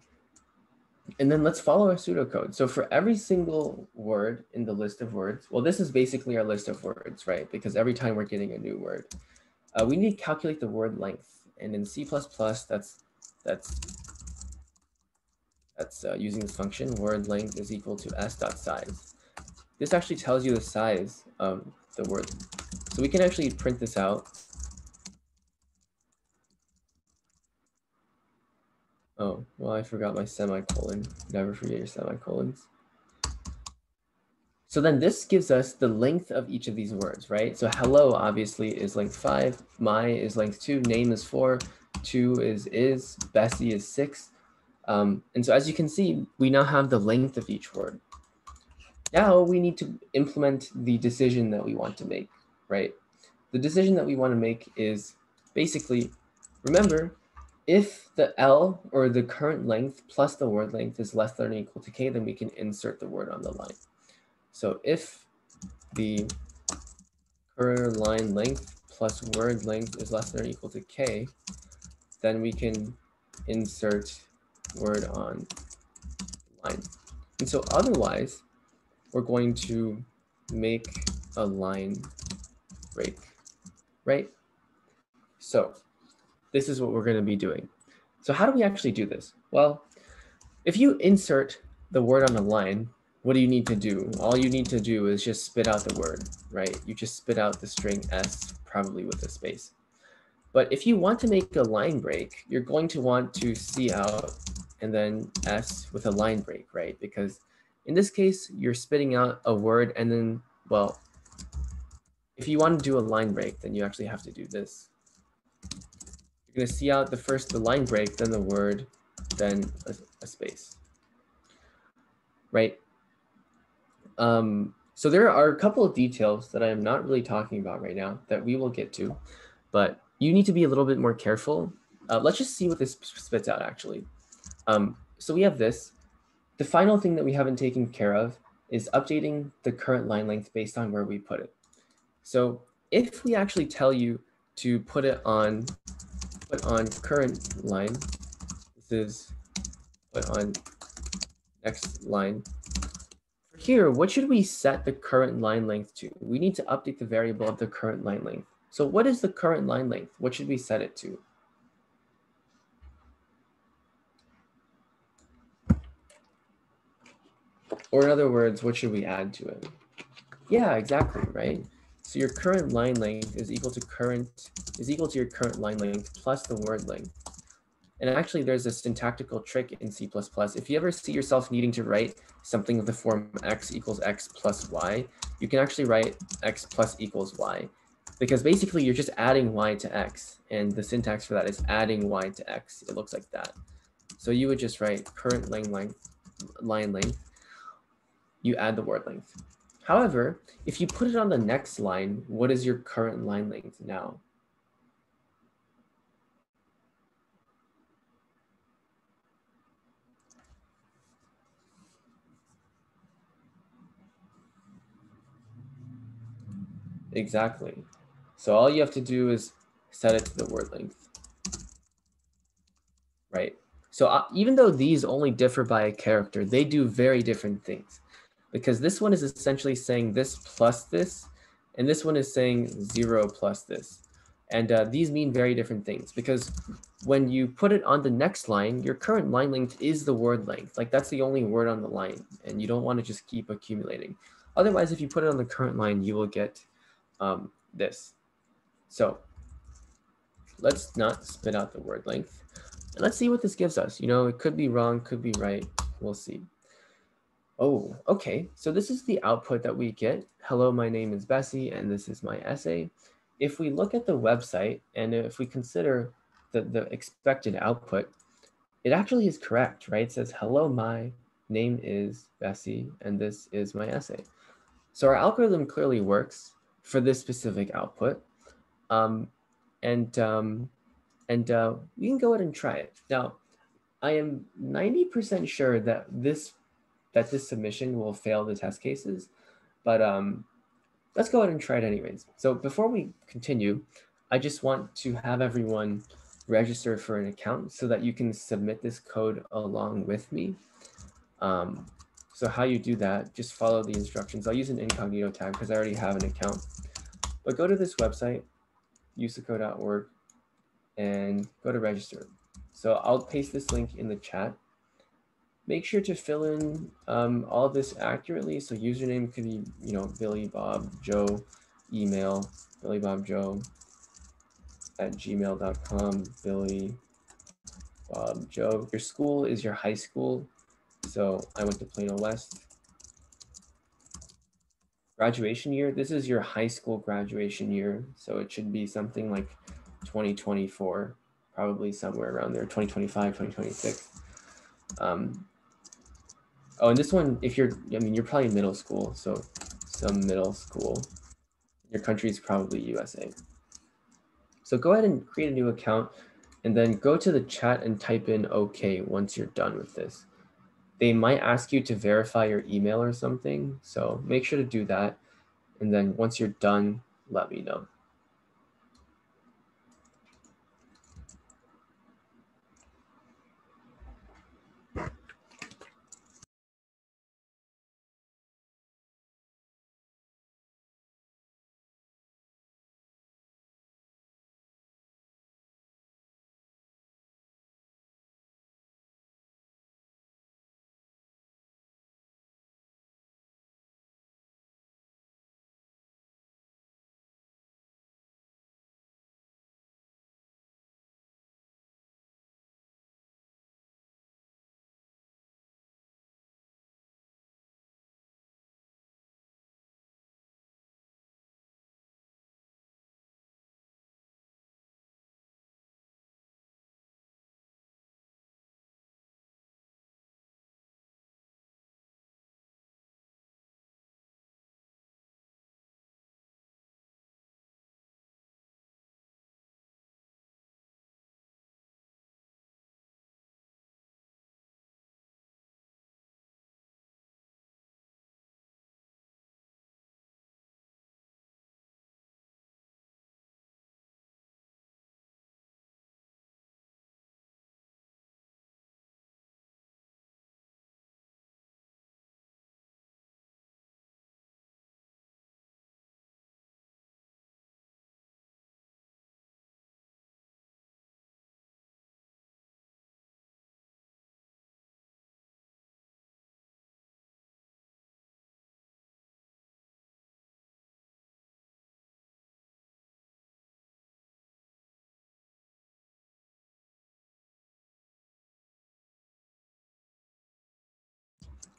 then let's follow our pseudocode. So for every single word in the list of words, well, this is basically our list of words, right? Because every time we're getting a new word, we need to calculate the word length. And in C++, that's using this function, word length is equal to s.size. This actually tells you the size of the word. So we can actually print this out. Oh, well, I forgot my semicolon. Never forget your semicolons. So then this gives us the length of each of these words, right? So hello obviously is length 5, my is length 2, name is 4, 2 is, Bessie is 6. And so as you can see, we now have the length of each word. Now we need to implement the decision that we want to make, right? The decision that we want to make is basically, remember, if the L or the current length plus the word length is less than or equal to k, then we can insert the word on the line. So if the current line length plus word length is less than or equal to k, then we can insert word on line. And so otherwise, we're going to make a line break, right? So this is what we're going to be doing. So how do we actually do this? Well, if you insert the word on a line, what do you need to do? All you need to do is just spit out the word, right? You just spit out the string s, probably with a space. But if you want to make a line break, you're going to want to see out and then s with a line break, right? Because in this case, you're spitting out a word and then, well, if you want to do a line break, then you actually have to do this. You're going to see out the line break, then the word, then a space, right? So there are a couple of details that I am not really talking about right now that we will get to, but you need to be a little bit more careful. Let's just see what this spits out actually. So we have this. The final thing that we haven't taken care of is updating the current line length based on where we put it. So if we actually tell you to put on current line, this is put on next line. For here, what should we set the current line length to? We need to update the variable of the current line length. So what is the current line length? What should we set it to? Or in other words, what should we add to it? Yeah, exactly, right? So your current line length is equal to your current line length plus the word length. And actually, there's a syntactical trick in C++. If you ever see yourself needing to write something of the form x equals x plus y, you can actually write x plus equals y. Because basically, you're just adding y to x. And the syntax for that is adding y to x. It looks like that. So you would just write current line length. You add the word length. However, if you put it on the next line, what is your current line length now? Exactly. So all you have to do is set it to the word length. Right. So even though these only differ by a character, they do very different things, because this one is essentially saying this plus this, and this one is saying 0 plus this. And these mean very different things, because when you put it on the next line, your current line length is the word length. Like that's the only word on the line, and you don't want to just keep accumulating. Otherwise, if you put it on the current line, you will get this. So let's not spit out the word length. And let's see what this gives us. You know, it could be wrong, could be right. We'll see. Oh, okay. So this is the output that we get. Hello, my name is Bessie, and this is my essay. If we look at the website, and if we consider the expected output, it actually is correct, right? It says, hello, my name is Bessie, and this is my essay. So our algorithm clearly works for this specific output. We can go ahead and try it. Now, I am 90% sure that this submission will fail the test cases, but let's go ahead and try it anyways. So before we continue, I just want to have everyone register for an account so that you can submit this code along with me. So how you do that, just follow the instructions. I'll use an incognito tag because I already have an account. But go to this website, usaco.org, and go to register. So I'll paste this link in the chat. Make sure to fill in all of this accurately. So username could be, you know, Billy Bob Joe, email billybobjoe@gmail.com, Billy Bob Joe. Your school is your high school. So I went to Plano West. Graduation year, this is your high school graduation year. So it should be something like 2024, probably somewhere around there, 2025, 2026. Oh, and this one, if you're, I mean, you're probably middle school, so some middle school. Your country is probably USA. So go ahead and create a new account, and then go to the chat and type in OK once you're done with this. They might ask you to verify your email or something, so make sure to do that. And then once you're done, let me know.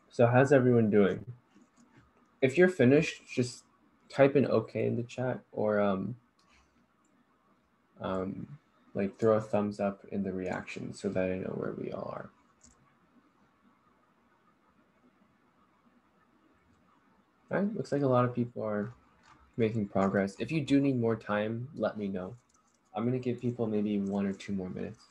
So how's everyone doing? If you're finished, just type in OK in the chat, or like throw a thumbs up in the reaction so that I know where we all are. All right, looks like a lot of people are making progress. If you do need more time, let me know. I'm gonna give people maybe 1 or 2 more minutes.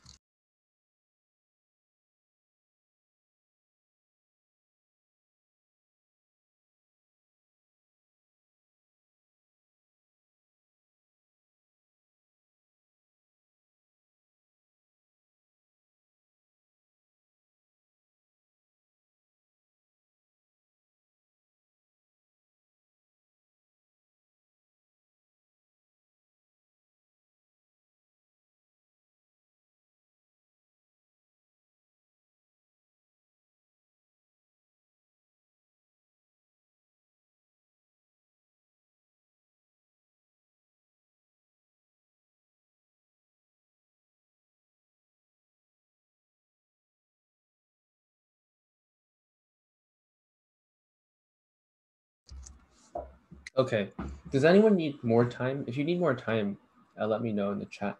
Okay. Does anyone need more time? If you need more time, let me know in the chat.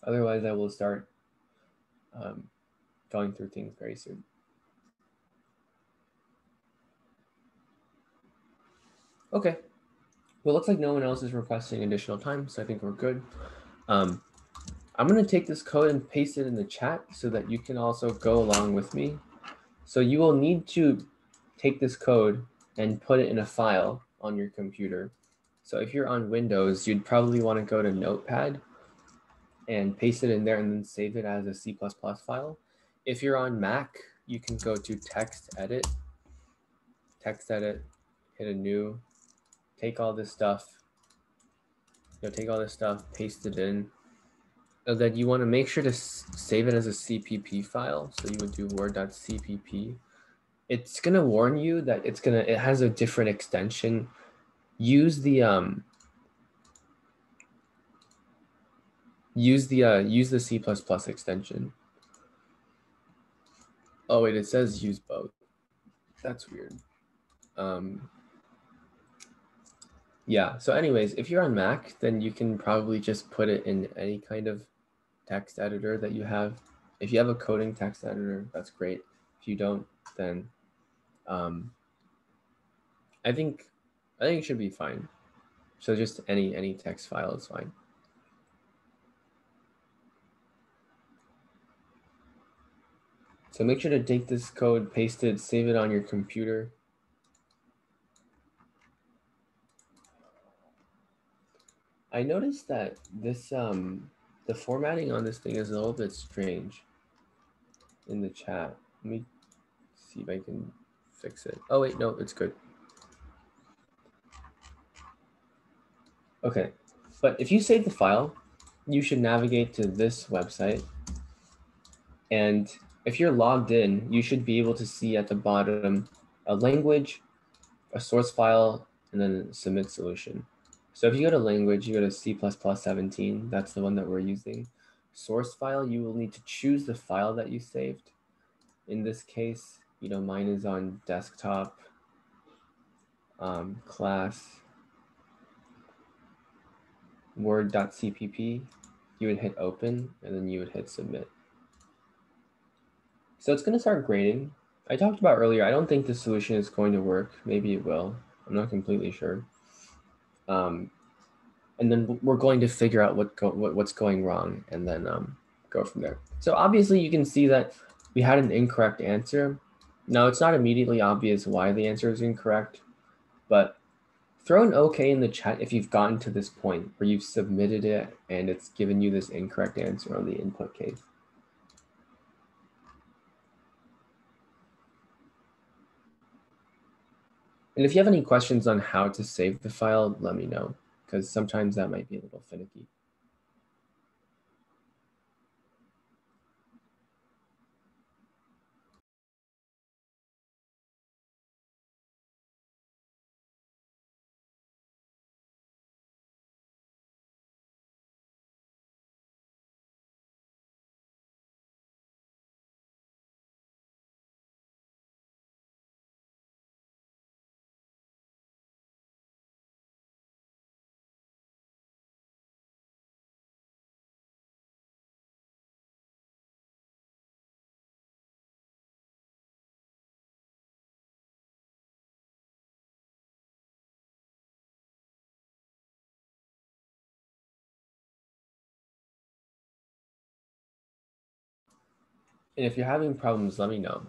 Otherwise, I will start going through things very soon. Okay. Well, it looks like no one else is requesting additional time, so I think we're good. I'm going to take this code and paste it in the chat so that you can also go along with me. So you will need to take this code and put it in a file on your computer. So if you're on Windows, you'd probably want to go to Notepad and paste it in there and then save it as a C++ file. If you're on Mac, you can go to text edit, hit a new, take all this stuff, paste it in. And then you want to make sure to save it as a CPP file. So you would do word.cpp. It's gonna warn you that it has a different extension. Use the C++ extension. Oh wait, it says use both. That's weird. Yeah, so anyways, if you're on Mac, then you can probably just put it in any kind of text editor that you have. If you have a coding text editor, that's great. If you don't, then I think it should be fine. So just any text file is fine. So make sure to take this code, paste it, save it on your computer. I noticed that this the formatting on this thing is a little bit strange in the chat. Let me see if I can fix it. Oh wait, no, it's good. Okay, but if you save the file, you should navigate to this website. And if you're logged in, you should be able to see at the bottom a language, a source file, and then submit solution. So if you go to language, you go to C++17, that's the one that we're using. Source file, you will need to choose the file that you saved. In this case, mine is on desktop, class, word.cpp. You would hit open, and then you would hit submit. So it's going to start grading. I talked about earlier, I don't think the solution is going to work. Maybe it will. I'm not completely sure. And then we're going to figure out what's going wrong and then go from there. So obviously you can see that we had an incorrect answer. Now it's not immediately obvious why the answer is incorrect, but throw an OK in the chat if you've gotten to this point where you've submitted it and it's given you this incorrect answer on the input case. And if you have any questions on how to save the file, let me know, because sometimes that might be a little finicky. And if you're having problems, let me know.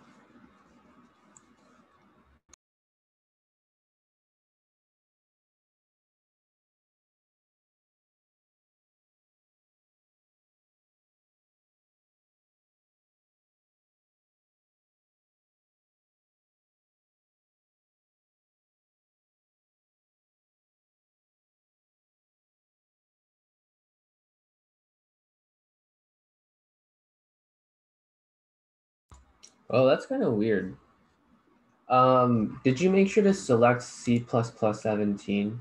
Oh, that's kind of weird. Did you make sure to select C++17?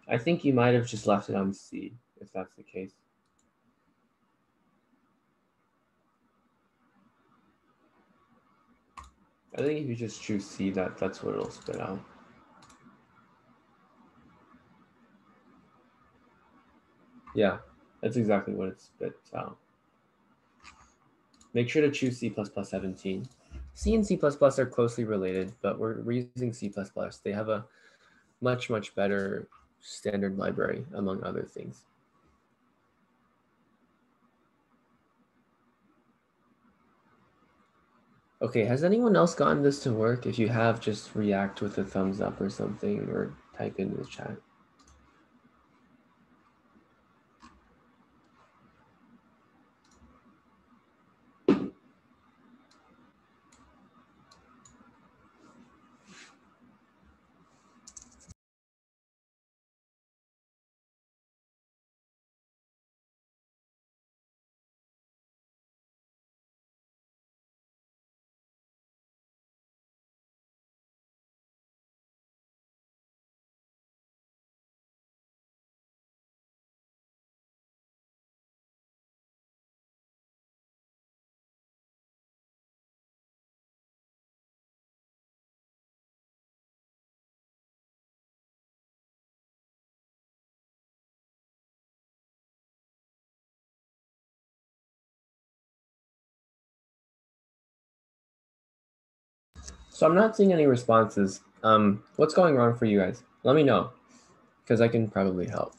I think you might have just left it on C, if that's the case. I think if you just choose C, that's what it'll spit out. Yeah, that's exactly what it spits out. Make sure to choose C++17. C and C++ are closely related, but we're using C++. They have a much, much better standard library, among other things. Okay, has anyone else gotten this to work? If you have, just react with a thumbs up or something, or type in the chat. So I'm not seeing any responses. What's going wrong for you guys? Let me know, because I can probably help.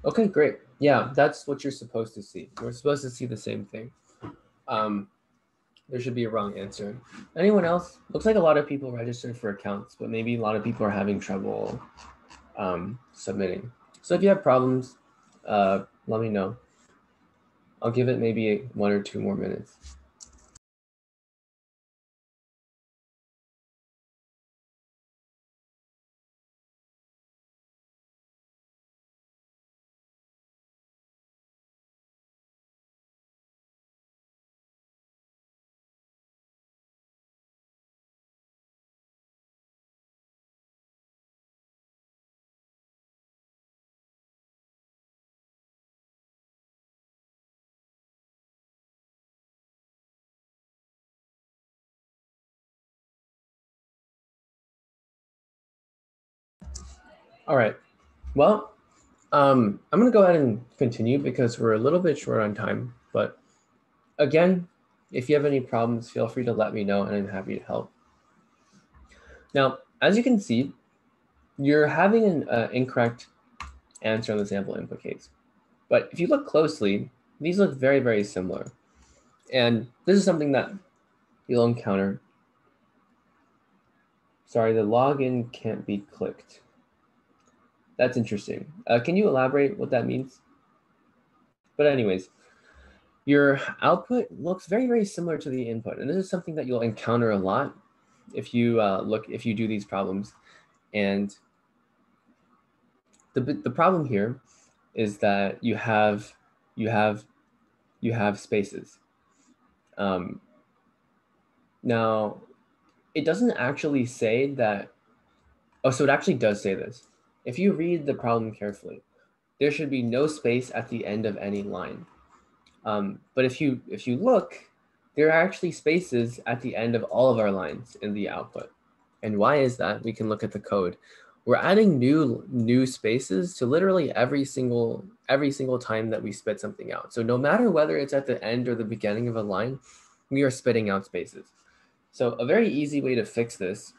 Okay, great. Yeah, that's what you're supposed to see. We're supposed to see the same thing. There should be a wrong answer. Anyone else? Looks like a lot of people registered for accounts, but maybe a lot of people are having trouble submitting. So if you have problems, let me know. I'll give it maybe 1 or 2 more minutes. All right. Well, I'm going to go ahead and continue because we're a little bit short on time. But again, if you have any problems, feel free to let me know and I'm happy to help. Now, as you can see, you're having an incorrect answer on the sample input case. But if you look closely, these look very, very similar. And this is something that you'll encounter. Sorry, the login can't be clicked. That's interesting. Can you elaborate what that means? But anyways, your output looks very, very similar to the input. And this is something that you'll encounter a lot if you if you do these problems. And the problem here is that you have spaces. Now, it doesn't actually say that. Oh, so it actually does say this. If you read the problem carefully, there should be no space at the end of any line. But if you look, there are actually spaces at the end of all of our lines in the output. And why is that? We can look at the code. We're adding new spaces to literally every single time that we spit something out. So no matter whether it's at the end or the beginning of a line, we are spitting out spaces. So a very easy way to fix this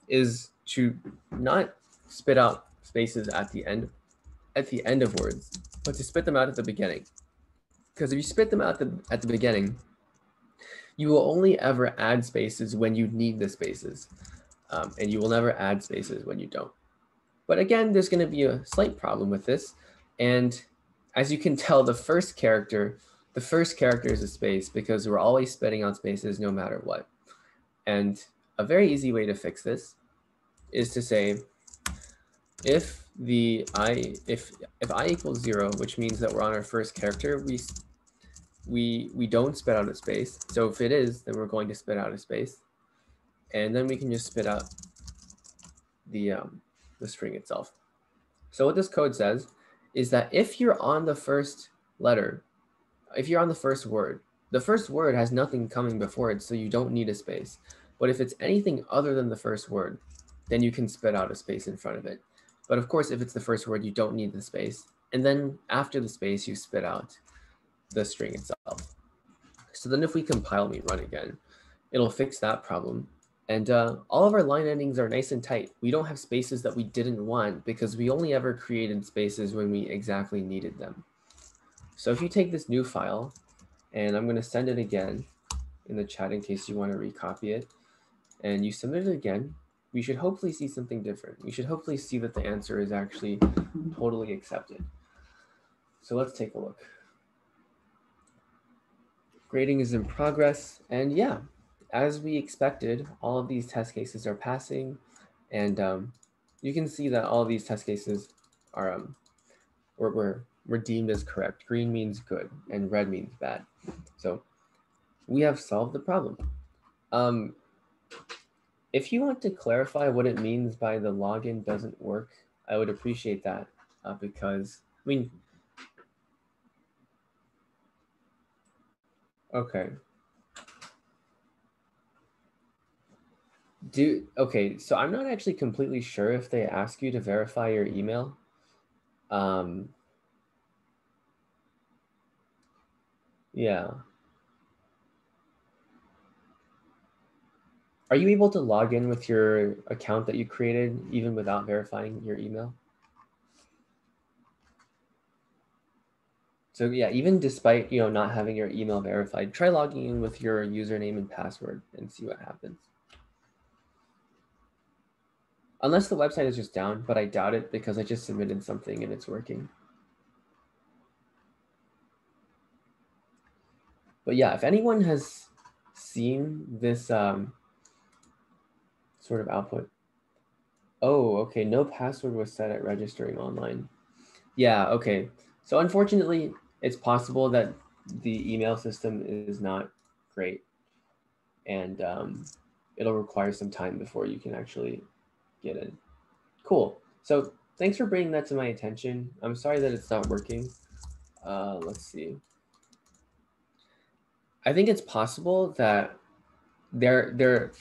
is to not spit out spaces at the end of words, but to spit them out at the beginning. Because if you spit them out at the beginning, you will only ever add spaces when you need the spaces, and you will never add spaces when you don't. But again, there's going to be a slight problem with this. And as you can tell, the first character is a space because we're always spitting out spaces no matter what. And a very easy way to fix this is to say, if I equals 0, which means that we're on our first character, we don't spit out a space. So if it is, then we're going to spit out a space. And then we can just spit out the string itself. So what this code says is that if you're on the first letter, if you're on the first word, the first word has nothing coming before it, so you don't need a space. But if it's anything other than the first word, then you can spit out a space in front of it. But of course, if it's the first word, you don't need the space. And then after the space, you spit out the string itself. So then if we compile meet run again, it'll fix that problem. And all of our line endings are nice and tight. We don't have spaces that we didn't want because we only ever created spaces when we exactly needed them. So if you take this new file, and I'm going to send it again in the chat in case you want to recopy it, and you submit it again, we should hopefully see something different. We should hopefully see that the answer is actually totally accepted. So let's take a look. Grading is in progress, and yeah, as we expected, all of these test cases are passing, and you can see that all of these test cases are were deemed as correct. Green means good, and red means bad. So we have solved the problem. If you want to clarify what it means by the login doesn't work, I would appreciate that because, I mean, okay. Okay, so I'm not actually completely sure if they ask you to verify your email. Yeah. Are you able to log in with your account that you created even without verifying your email? So yeah, even despite not having your email verified, try logging in with your username and password and see what happens. Unless the website is just down, but I doubt it because I just submitted something and it's working. But yeah, if anyone has seen this sort of output. Oh, okay, no password was set at registering online. Yeah, okay. So unfortunately, it's possible that the email system is not great. And it'll require some time before you can actually get in. Cool. So thanks for bringing that to my attention. I'm sorry that it's not working. Let's see. I think it's possible that they're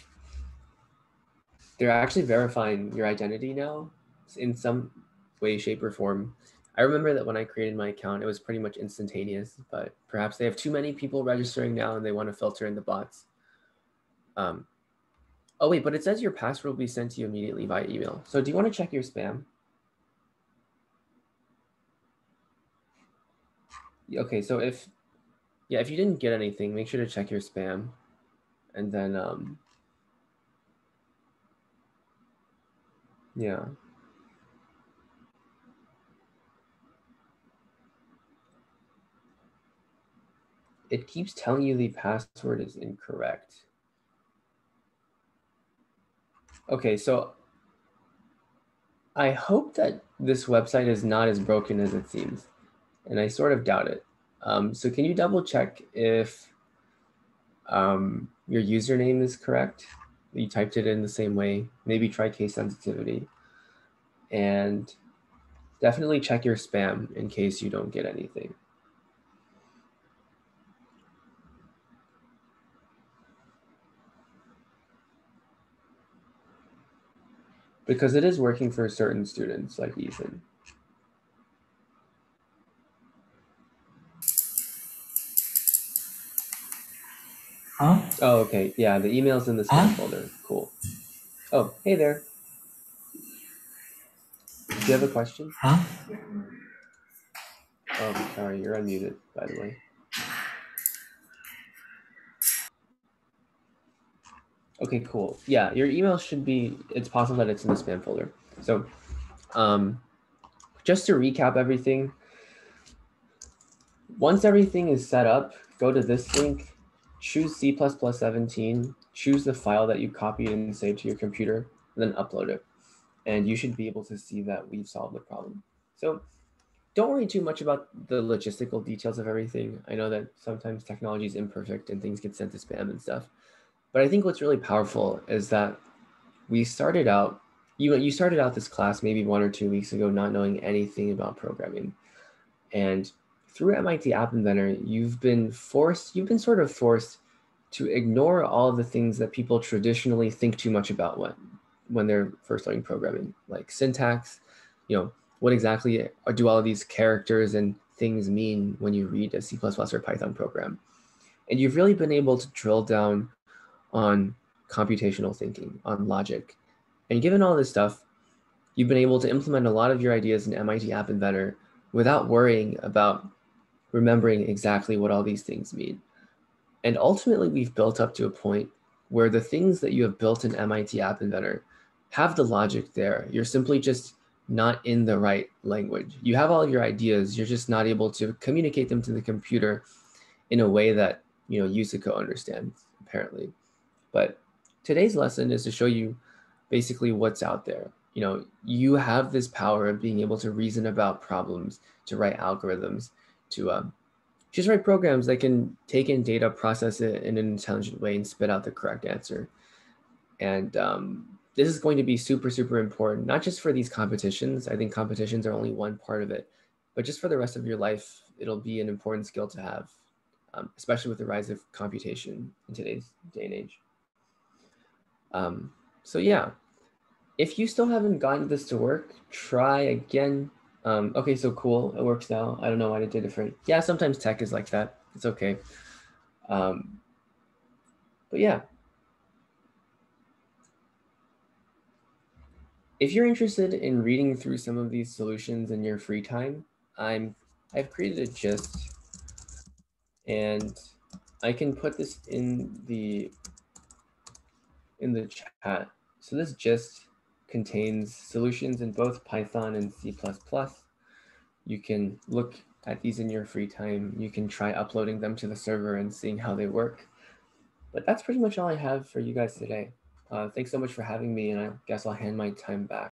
actually verifying your identity now in some way, shape, or form. I remember that when I created my account, it was pretty much instantaneous, but perhaps they have too many people registering now and they want to filter in the bots. Oh wait, but it says your password will be sent to you immediately by email. So do you want to check your spam? Okay, so if you didn't get anything, make sure to check your spam. And then, yeah. It keeps telling you the password is incorrect. Okay, so I hope that this website is not as broken as it seems, and I sort of doubt it. So can you double check if your username is correct? You typed it in the same way. Maybe try case sensitivity. And definitely check your spam in case you don't get anything. Because it is working for certain students like Ethan. Huh? Oh, okay. Yeah, the email's in the spam folder. Cool. Oh, hey there. Do you have a question? Huh? Oh, sorry, you're unmuted, by the way. Okay, cool. Yeah, your email should be, it's possible that it's in the spam folder. So just to recap everything, once everything is set up, go to this link, choose C++17, choose the file that you copied and saved to your computer, and then upload it. And you should be able to see that we've solved the problem. So don't worry too much about the logistical details of everything. I know that sometimes technology is imperfect and things get sent to spam and stuff. But I think what's really powerful is that we started out, you started out this class maybe 1 or 2 weeks ago not knowing anything about programming. And through MIT App Inventor, you've been sort of forced to ignore all the things that people traditionally think too much about when they're first learning programming, like syntax, what exactly do all of these characters and things mean when you read a C++ or Python program. And you've really been able to drill down on computational thinking, on logic. And given all this stuff, you've been able to implement a lot of your ideas in MIT App Inventor without worrying about remembering exactly what all these things mean. And ultimately, we've built up to a point where the things that you have built in MIT App Inventor have the logic there. You're simply just not in the right language. You have all of your ideas, you're just not able to communicate them to the computer in a way that Yusuko understands, apparently. But today's lesson is to show you basically what's out there. You have this power of being able to reason about problems, to write algorithms, to just write programs that can take in data, process it in an intelligent way, and spit out the correct answer. And this is going to be super, super important, not just for these competitions. I think competitions are only one part of it, but just for the rest of your life, it'll be an important skill to have, especially with the rise of computation in today's day and age. So yeah, if you still haven't gotten this to work, try again. Okay, so cool, it works now. I don't know why it did different. Yeah, sometimes tech is like that. It's okay. But yeah. If you're interested in reading through some of these solutions in your free time, I've created a gist, and I can put this in the chat. So this gist contains solutions in both Python and C++. You can look at these in your free time. You can try uploading them to the server and seeing how they work. But that's pretty much all I have for you guys today. Thanks so much for having me, and I guess I'll hand my time back.